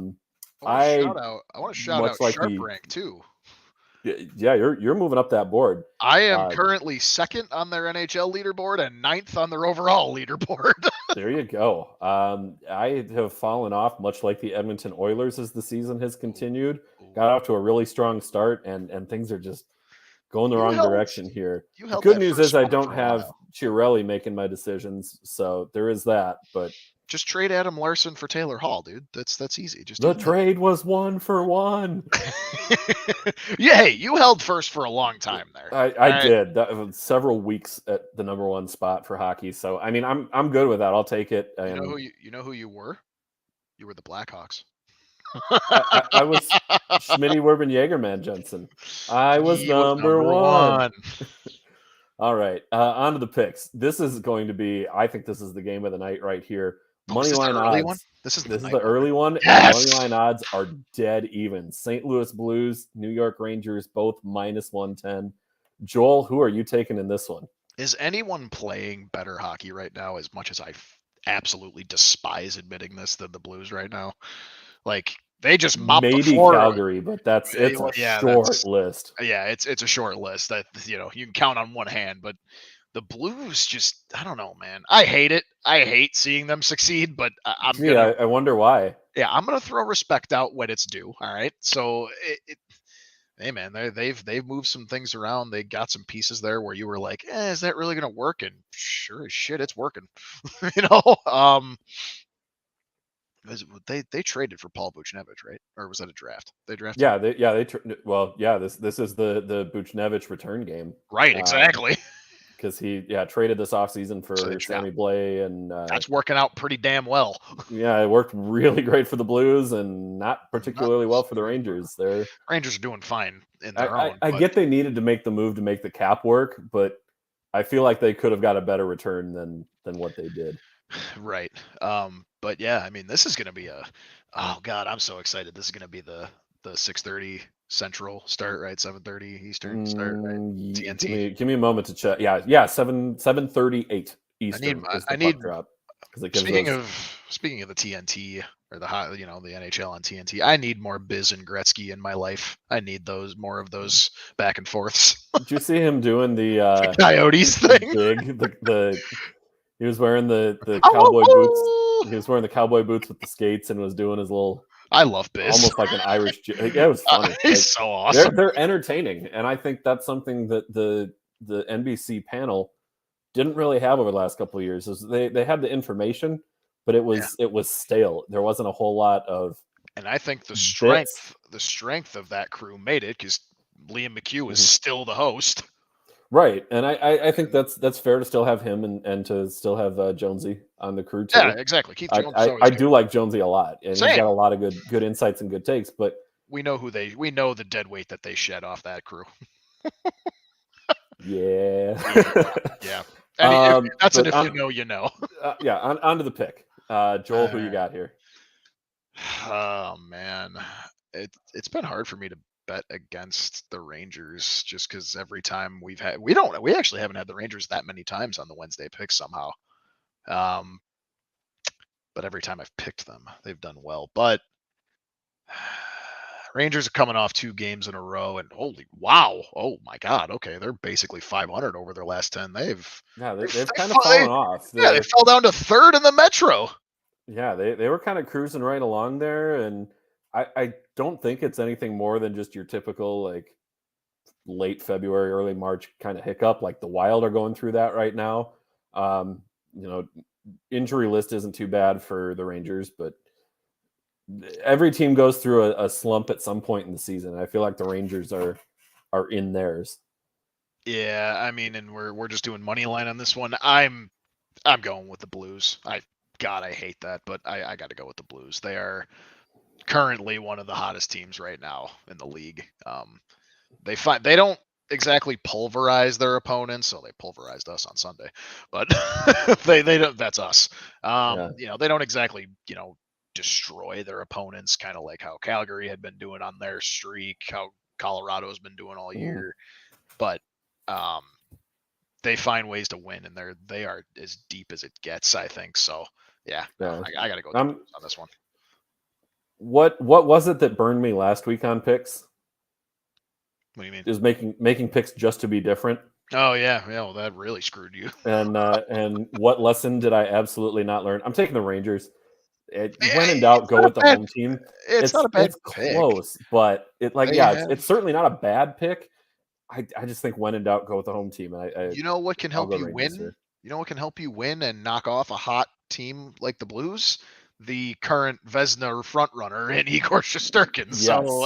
want to shout out Sharp Rank too. Yeah, you're moving up that board. I am currently second on their NHL leaderboard and 9th on their overall leaderboard. There you go. I have fallen off, much like the Edmonton Oilers as the season has continued. Got off to a really strong start, and things are just going the wrong direction here. The good news is I don't have Chiarelli making my decisions, so there is that. But just trade Adam Larson for Taylor Hall, dude. That's easy. Just the trade was 1-for-1. Yeah, hey, you held first for a long time there. I did. That was several weeks at the number 1 spot for hockey. So I mean, I'm good with that. I'll take it. You know who you were? You were the Blackhawks. I was Schmitty Werben Jagerman Jensen. I was number one. All right, on to the picks. This is going to be, I think this is the game of the night right here. Moneyline odds. This is the early one. Yes! Moneyline odds are dead even. St. Louis Blues, New York Rangers, both -110. Joel, who are you taking in this one? Is anyone playing better hockey right now, as much as I absolutely despise admitting this, than the Blues right now? Like, they just mopped maybe the floor. Calgary, but it's a short list. Yeah, it's a short list that you can count on one hand. But the Blues just, I don't know, man. I hate it. I hate seeing them succeed. But I wonder why. Yeah, I'm gonna throw respect out when it's due. All right, so hey man, they've moved some things around. They got some pieces there where you were like, is that really gonna work? And sure as shit, it's working. They traded for Paul Buchnevich, right? Or was that a draft? They drafted. This is the Buchnevich return game. Right, exactly. because he traded this offseason for Sammy Blais, and that's working out pretty damn well. Yeah, it worked really great for the Blues and not particularly well for the Rangers. Rangers are doing fine in their own. I get they needed to make the move to make the cap work, but I feel like they could have got a better return than what they did. Right. But yeah, I mean, this is going to be oh God, I'm so excited. This is going to be the 6:30 Central start, right? 7:30 Eastern start, right? TNT. Give me a moment to check. Yeah, 7:38 Eastern is the puck drop. Speaking of the TNT or the NHL on TNT, I need more Biz and Gretzky in my life. I need more of those back and forths. Did you see him doing the Coyotes thing? He was wearing the cowboy boots. He was wearing the cowboy boots with the skates and was doing his little. I love Biz. Almost like an Irish. It was funny. He's so awesome. They're entertaining, and I think that's something that the NBC panel didn't really have over the last couple of years. Is they had the information, but it was stale. There wasn't a whole lot of. And I think the strength of that crew made it because Liam McHugh is still the host. Right, and I think that's fair to still have him and to still have Jonesy on the crew too. Yeah, exactly. Keith Jones. I do like Jonesy a lot, and he's got a lot of good insights and good takes. But we know the dead weight that they shed off that crew. Yeah. That's if you know, you know. On to the pick. Joel, who you got here? Oh man, it's been hard for me to bet against the Rangers just because every time we actually haven't had the Rangers that many times on the Wednesday picks somehow. But every time I've picked them, they've done well. But Rangers are coming off 2 games in a row, and oh my God, okay, they're basically 500 over their last 10. They've kind of fallen off. They fell down to 3rd in the Metro. Yeah, they were kind of cruising right along there, and I don't think it's anything more than just your typical like late February, early March kind of hiccup. Like the Wild are going through that right now. Injury list isn't too bad for the Rangers, but every team goes through a slump at some point in the season. I feel like the Rangers are in theirs. Yeah, I mean, and we're just doing money line on this one. I'm going with the Blues. I hate that, but I got to go with the Blues. They are currently one of the hottest teams right now in the league. They don't exactly pulverize their opponents, so they pulverized us on Sunday, but they don't. That's us. They don't exactly destroy their opponents, kind of like how Calgary had been doing on their streak, how Colorado has been doing all year. But they find ways to win, and they are as deep as it gets, I think. So I got to go on this one. What was it that burned me last week on picks? What do you mean? Is making picks just to be different. Oh yeah, well that really screwed you. And what lesson did I absolutely not learn? I'm taking the Rangers. When in doubt, go with the home team. It's not a bad pick. Close, but it's certainly not a bad pick. I just think when in doubt, go with the home team. And you know what can help you win? Here. You know what can help you win and knock off a hot team like the Blues? The current Vezina frontrunner in Igor Shesterkin. Yes. So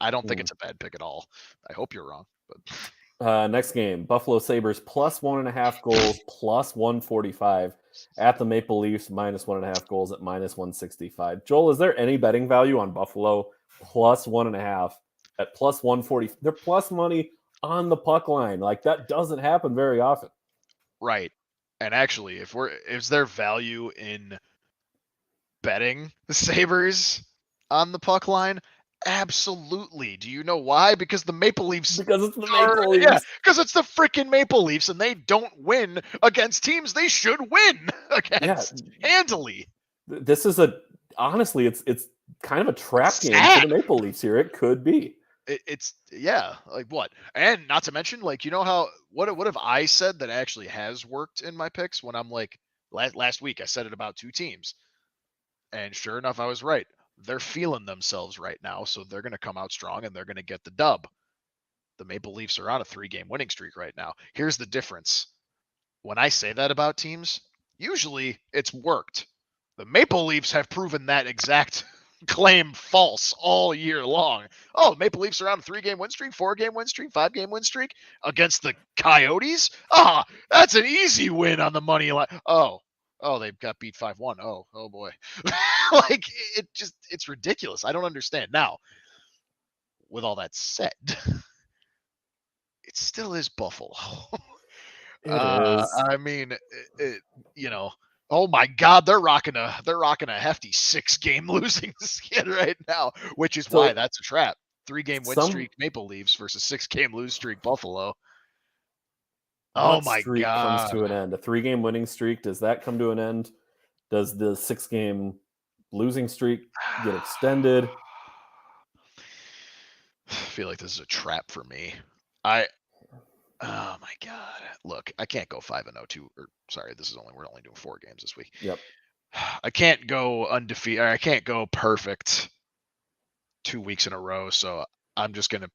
I don't think it's a bad pick at all. I hope you're wrong. But next game, Buffalo Sabres plus 1.5 goals, plus 145 at the Maple Leafs, minus 1.5 goals at minus 165. Joel, is there any betting value on Buffalo plus 1.5 at plus 140? They're plus money on the puck line. Like that doesn't happen very often. Right. And actually, is there value in betting the Sabres on the puck line? Absolutely. Do you know why? Because the Maple Leafs. Because it's the Maple Leafs. Yeah, because it's the freaking Maple Leafs, and they don't win against teams they should win against handily. This is honestly, it's kind of a trap game for the Maple Leafs here. It could be. It's like what? And not to mention, like, you know how what have I said that actually has worked in my picks when I'm like last week I said it about 2 teams, and sure enough I was right. They're feeling themselves right now, so they're going to come out strong and they're going to get the dub. The Maple Leafs are on a 3-game winning streak right now. Here's the difference. When I say that about teams, usually it's worked. The Maple Leafs have proven that exact claim false all year long. Oh, the Maple Leafs are on a 3-game win streak, 4-game win streak, 5-game win streak against the Coyotes. That's an easy win on the money line. Oh, they got beat 5-1. Oh boy. Like it's ridiculous. I don't understand. Now, with all that said, it still is Buffalo. It is. I mean, oh my God, they're rocking a hefty 6-game losing skid right now, which is why that's a trap. 3-game win streak Maple Leafs versus 6-game lose streak Buffalo. Oh my streak God. comes to an end. A 3-game winning streak, does that come to an end? Does the 6-game losing streak get extended? I feel like this is a trap for me. Oh my God! Look, I can't go 5-0. We're only doing 4 games this week. Yep. I can't go undefeated. Or I can't go perfect 2 weeks in a row. So I'm just gonna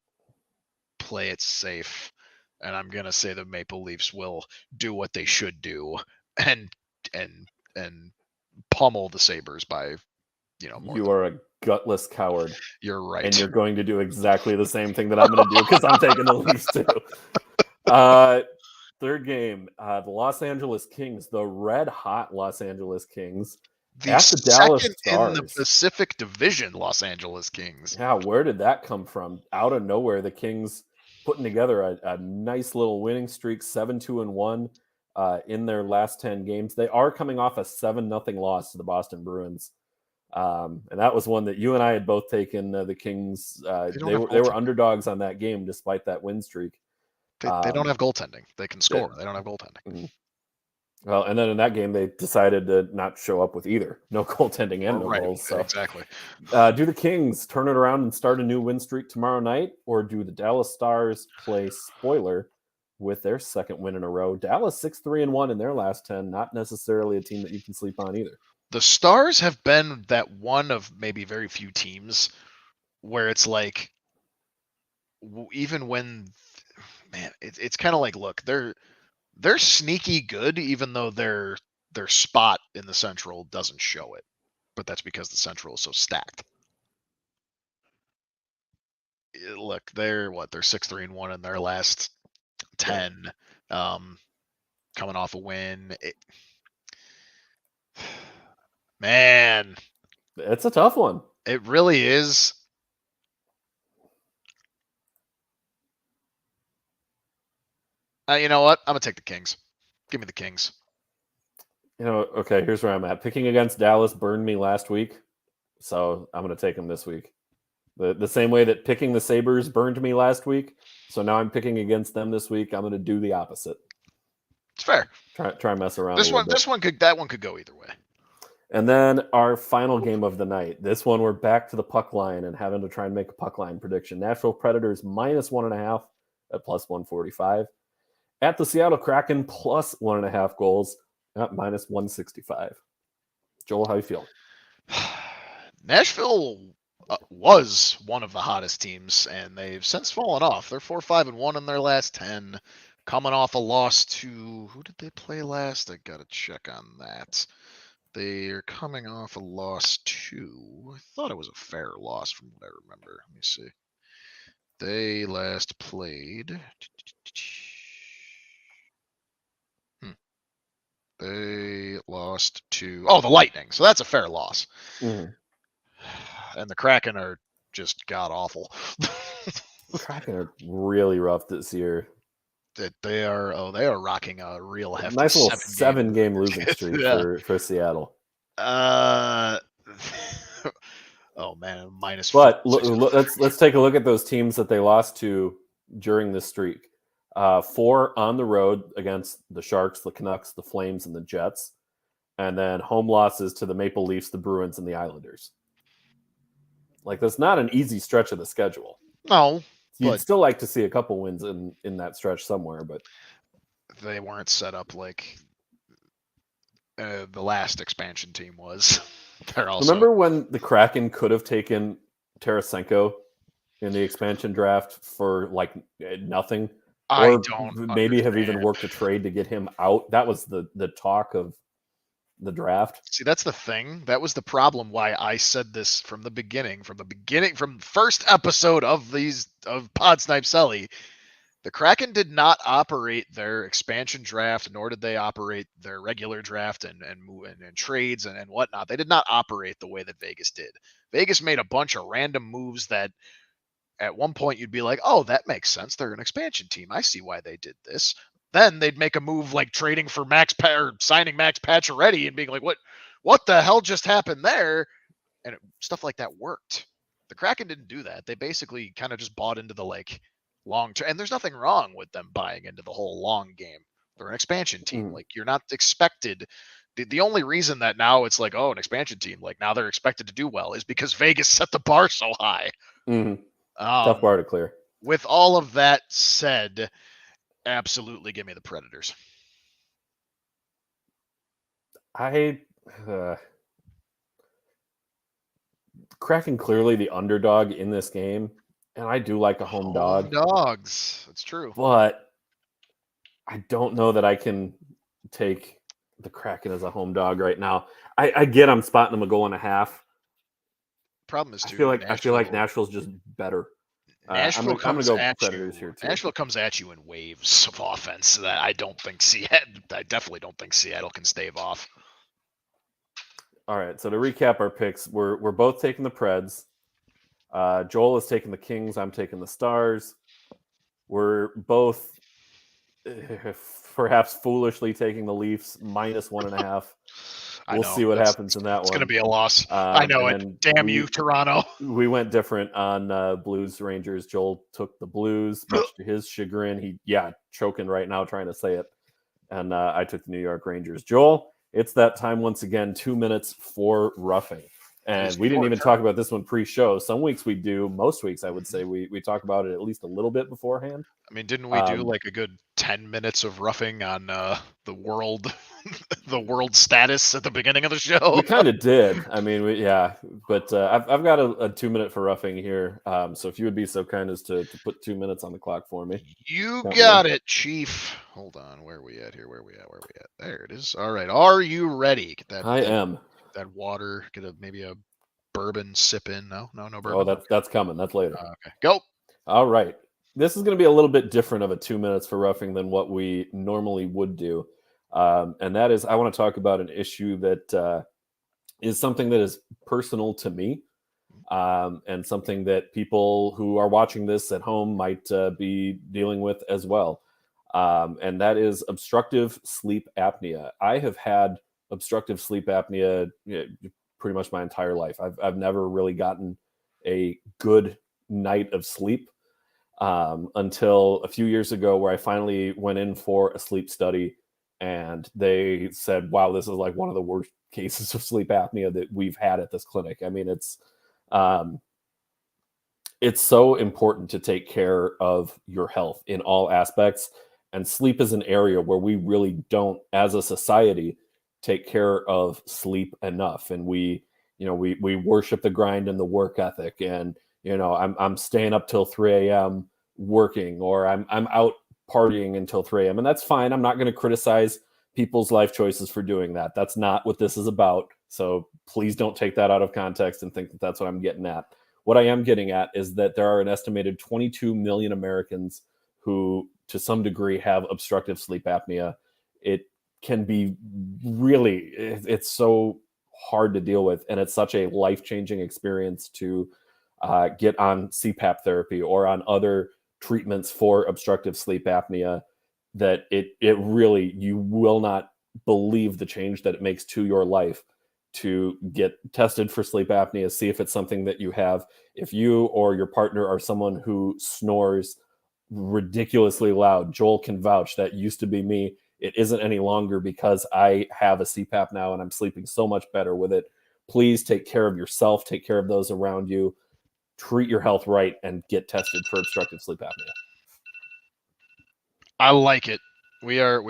play it safe, and I'm gonna say the Maple Leafs will do what they should do, and pummel the Sabres by, You are a gutless coward. You're right, and you're going to do exactly the same thing that I'm going to do because I'm taking the Leafs too. Third game, the Los Angeles Kings, the red-hot Los Angeles Kings, at the Dallas Stars. In the Pacific Division, Los Angeles Kings. Yeah, where did that come from? Out of nowhere, the Kings putting together a nice little winning streak, 7-2-1 in their last 10 games. They are coming off a 7-0 loss to the Boston Bruins. And that was one that you and I had both taken. The Kings, they were underdogs on that game despite that win streak. They don't have goaltending. They can score. They don't have goaltending. Mm-hmm. Well, and then in that game, they decided to not show up with either. No goaltending and no goals. So. Exactly. Do the Kings turn it around and start a new win streak tomorrow night? Or do the Dallas Stars play spoiler with their second win in a row? Dallas 6-3-1 in their last 10. Not necessarily a team that you can sleep on either. The Stars have been that one of maybe very few teams where it's like, even when, man, it's kind of like, look, they're sneaky good, even though their spot in the Central doesn't show it. But that's because the Central is so stacked. Look, they're 6-3-1 in their last 10, coming off a win. Man, it's a tough one. It really is. You know what? I'm gonna take the Kings. Give me the Kings. Okay, here's where I'm at. Picking against Dallas burned me last week, so I'm gonna take them this week. The same way that picking the Sabres burned me last week, so now I'm picking against them this week. I'm gonna do the opposite. It's fair. Try and mess around. That one could go either way. And then our final game of the night. This one, we're back to the puck line and having to try and make a puck line prediction. Nashville Predators -1.5 at +145. At the Seattle Kraken +1.5 goals at -165. Joel, how you feel? Nashville was one of the hottest teams, and they've since fallen off. They're 4-5-1 in their last 10, coming off a loss to, who did they play last? I gotta check on that. They're coming off a loss to, I thought it was a fair loss from what I remember. Let me see. They last played. They lost to, the Lightning. So that's a fair loss. Mm-hmm. And the Kraken are just god awful. The Kraken are really rough this year. They are rocking a real hefty nice little 7-game losing streak for Seattle. Oh man, minus. But let's take a look at those teams that they lost to during this streak. 4 on the road against the Sharks, the Canucks, the Flames, and the Jets, and then home losses to the Maple Leafs, the Bruins, and the Islanders. Like, that's not an easy stretch of the schedule. No. You'd still like to see a couple wins in that stretch somewhere, but they weren't set up like the last expansion team was. Remember when the Kraken could have taken Tarasenko in the expansion draft for like nothing? Or maybe have even worked a trade to get him out. That was the talk of the draft. See, that's the thing. That was the problem why I said this from the beginning, from the first episode of Pod Snipe Celly. The Kraken did not operate their expansion draft, nor did they operate their regular draft and trades and whatnot. They did not operate the way that Vegas did. Vegas made a bunch of random moves that at one point you'd be like, oh, that makes sense. They're an expansion team. I see why they did this. Then they'd make a move like trading for or signing Max Pacioretty and being like, what the hell just happened there? And stuff like that worked. The Kraken didn't do that. They basically kind of just bought into the long term, and there's nothing wrong with them buying into the whole long game. They're an expansion team. Like, you're not expected. The only reason that now it's like, oh, an expansion team, like now they're expected to do well, is because Vegas set the bar so high. Tough bar to clear. With all of that said, absolutely give me the Predators. Kraken clearly the underdog in this game. And I do like a home dog. Dogs. That's true. But I don't know that I can take the Kraken as a home dog right now. I get I'm spotting them a 1.5. Problem is, too, I feel like Nashville's just better. Nashville comes go at Predators here too. Nashville comes at you in waves of offense that I definitely don't think Seattle can stave off. All right, so to recap our picks, we're both taking the Preds. Joel is taking the Kings. I'm taking the Stars. We're both perhaps foolishly taking the Leafs -1.5. We'll see what happens in that one. It's going to be a loss. I know it. Damn you, Toronto. We went different on Blues Rangers. Joel took the Blues, much to his chagrin. Choking right now trying to say it. And I took the New York Rangers. Joel, it's that time once again, 2 minutes for roughing. And we didn't even talk about this one pre-show. Some weeks we do. Most weeks, I would say, we talk about it at least a little bit beforehand. I mean, didn't we do like a good 10 minutes of roughing on the world status at the beginning of the show? We kind of did. I mean, but I've got a 2 minute for roughing here. So if you would be so kind as to put 2 minutes on the clock for me. You got it, Chief. Hold on. Where are we at here? Where are we at? There it is. All right. Are you ready? Get that. I am. That water. Get maybe a bourbon sip in. No bourbon. Oh, that's coming. That's later. Okay. Go. All right. This is going to be a little bit different of a 2 minutes for roughing than what we normally would do. And that is, I want to talk about an issue that is something that is personal to me, and something that people who are watching this at home might be dealing with as well. And that is obstructive sleep apnea. I have had obstructive sleep apnea pretty much my entire life. I've never really gotten a good night of sleep until a few years ago, where I finally went in for a sleep study, and they said, wow, this is like one of the worst cases of sleep apnea that we've had at this clinic. I mean, it's so important to take care of your health in all aspects. And sleep is an area where we really don't, as a society, take care of sleep enough. And we worship the grind and the work ethic. And, I'm staying up till 3 a.m. working, or I'm out partying until 3 a.m. And that's fine. I'm not going to criticize people's life choices for doing that. That's not what this is about. So please don't take that out of context and think that that's what I'm getting at. What I am getting at is that there are an estimated 22 million Americans who, to some degree, have obstructive sleep apnea. It can be really, it's so hard to deal with. And it's such a life-changing experience to get on CPAP therapy or on other treatments for obstructive sleep apnea, that it really, you will not believe the change that it makes to your life to get tested for sleep apnea, see if it's something that you have. If you or your partner are someone who snores ridiculously loud, Joel can vouch that used to be me. It isn't any longer, because I have a CPAP now and I'm sleeping so much better with it. Please take care of yourself, take care of those around you, treat your health right, and get tested for obstructive sleep apnea. I like it. We are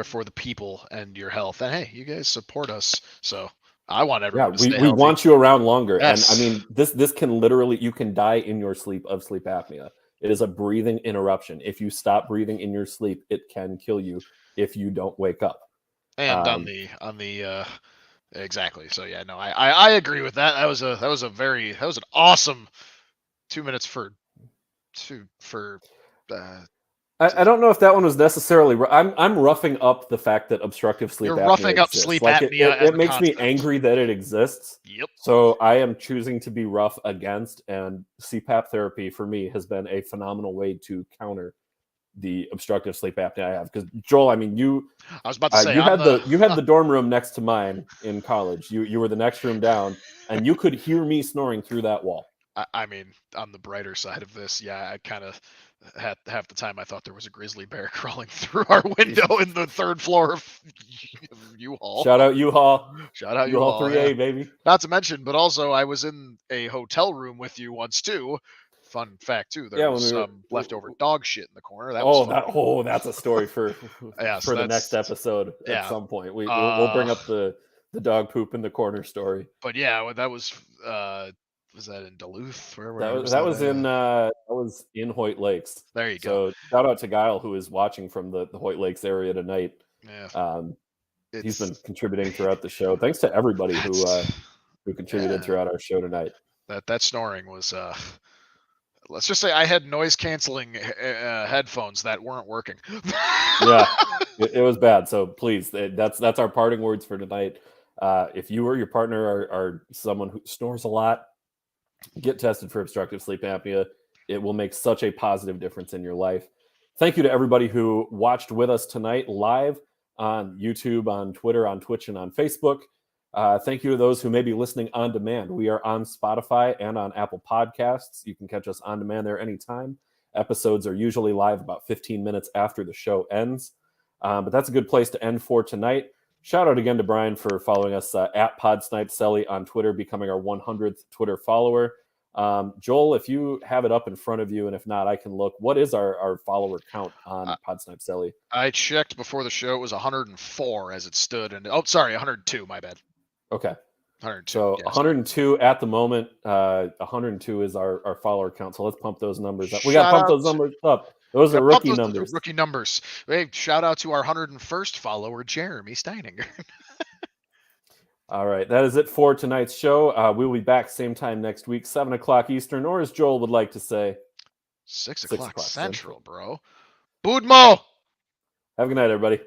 for the people and your health. And hey, you guys support us, so I want everyone to stay healthy. We want you around longer. Yes. And I mean, this can literally, you can die in your sleep of sleep apnea. It is a breathing interruption. If you stop breathing in your sleep, it can kill you if you don't wake up. And on the exactly. So yeah, no, I agree with that. That was an awesome 2 minutes for I don't know if that one was necessarily. I'm roughing up the fact that obstructive sleep you're apnea roughing up exists. sleep Like apnea as it a makes me concept. angry that it exists. Yep. So I am choosing to be rough against, and CPAP therapy for me has been a phenomenal way to counter the obstructive sleep apnea I have. Because Joel, I mean, I was about to say you had the dorm room next to mine in college. You were the next room down, and you could hear me snoring through that wall. I mean, on the brighter side of this, yeah, I kind of had half the time I thought there was a grizzly bear crawling through our window in the third floor of U-Haul. Shout out U-Haul. Shout out U-Haul U-Haul, 3A, yeah. baby. Not to mention, but also I was in a hotel room with you once too. Fun fact too, there was some leftover dog shit in the corner. That was fun. That's a story for Yeah, so the next episode yeah. at some point. We'll bring up the dog poop in the corner story. But yeah, that was that in Duluth? That was in Hoyt Lakes. There you go. So shout out to Guile, who is watching from the Hoyt Lakes area tonight. Yeah. He's been contributing throughout the show. Thanks to everybody who contributed throughout our show tonight. That snoring was let's just say I had noise canceling headphones that weren't working. Yeah, it was bad. So please, that's our parting words for tonight. If you or your partner are someone who snores a lot, get tested for obstructive sleep apnea. It will make such a positive difference in your life. Thank you to everybody who watched with us tonight live on YouTube, on Twitter, on Twitch, and on Facebook. Thank you to those who may be listening on demand. We are on Spotify and on Apple Podcasts. You can catch us on demand there anytime. Episodes are usually live about 15 minutes after the show ends. But that's a good place to end for tonight. Shout out again to Brian for following us at PodSnipe Celly on Twitter, becoming our 100th Twitter follower. Joel, if you have it up in front of you, and if not, I can look. What is our follower count on PodSnipe Celly? I checked before the show. It was 104 as it stood. 102. My bad. Okay. 102. So 102 at the moment. 102 is our follower count. So let's pump those numbers up. We got to pump those numbers up. Those are rookie numbers. Rookie numbers. Hey, shout out to our 101st follower, Jeremy Steininger. All right. That is it for tonight's show. We will be back same time next week, 7 o'clock Eastern, or as Joel would like to say, 6 o'clock Central, bro. Budmo! Have a good night, everybody.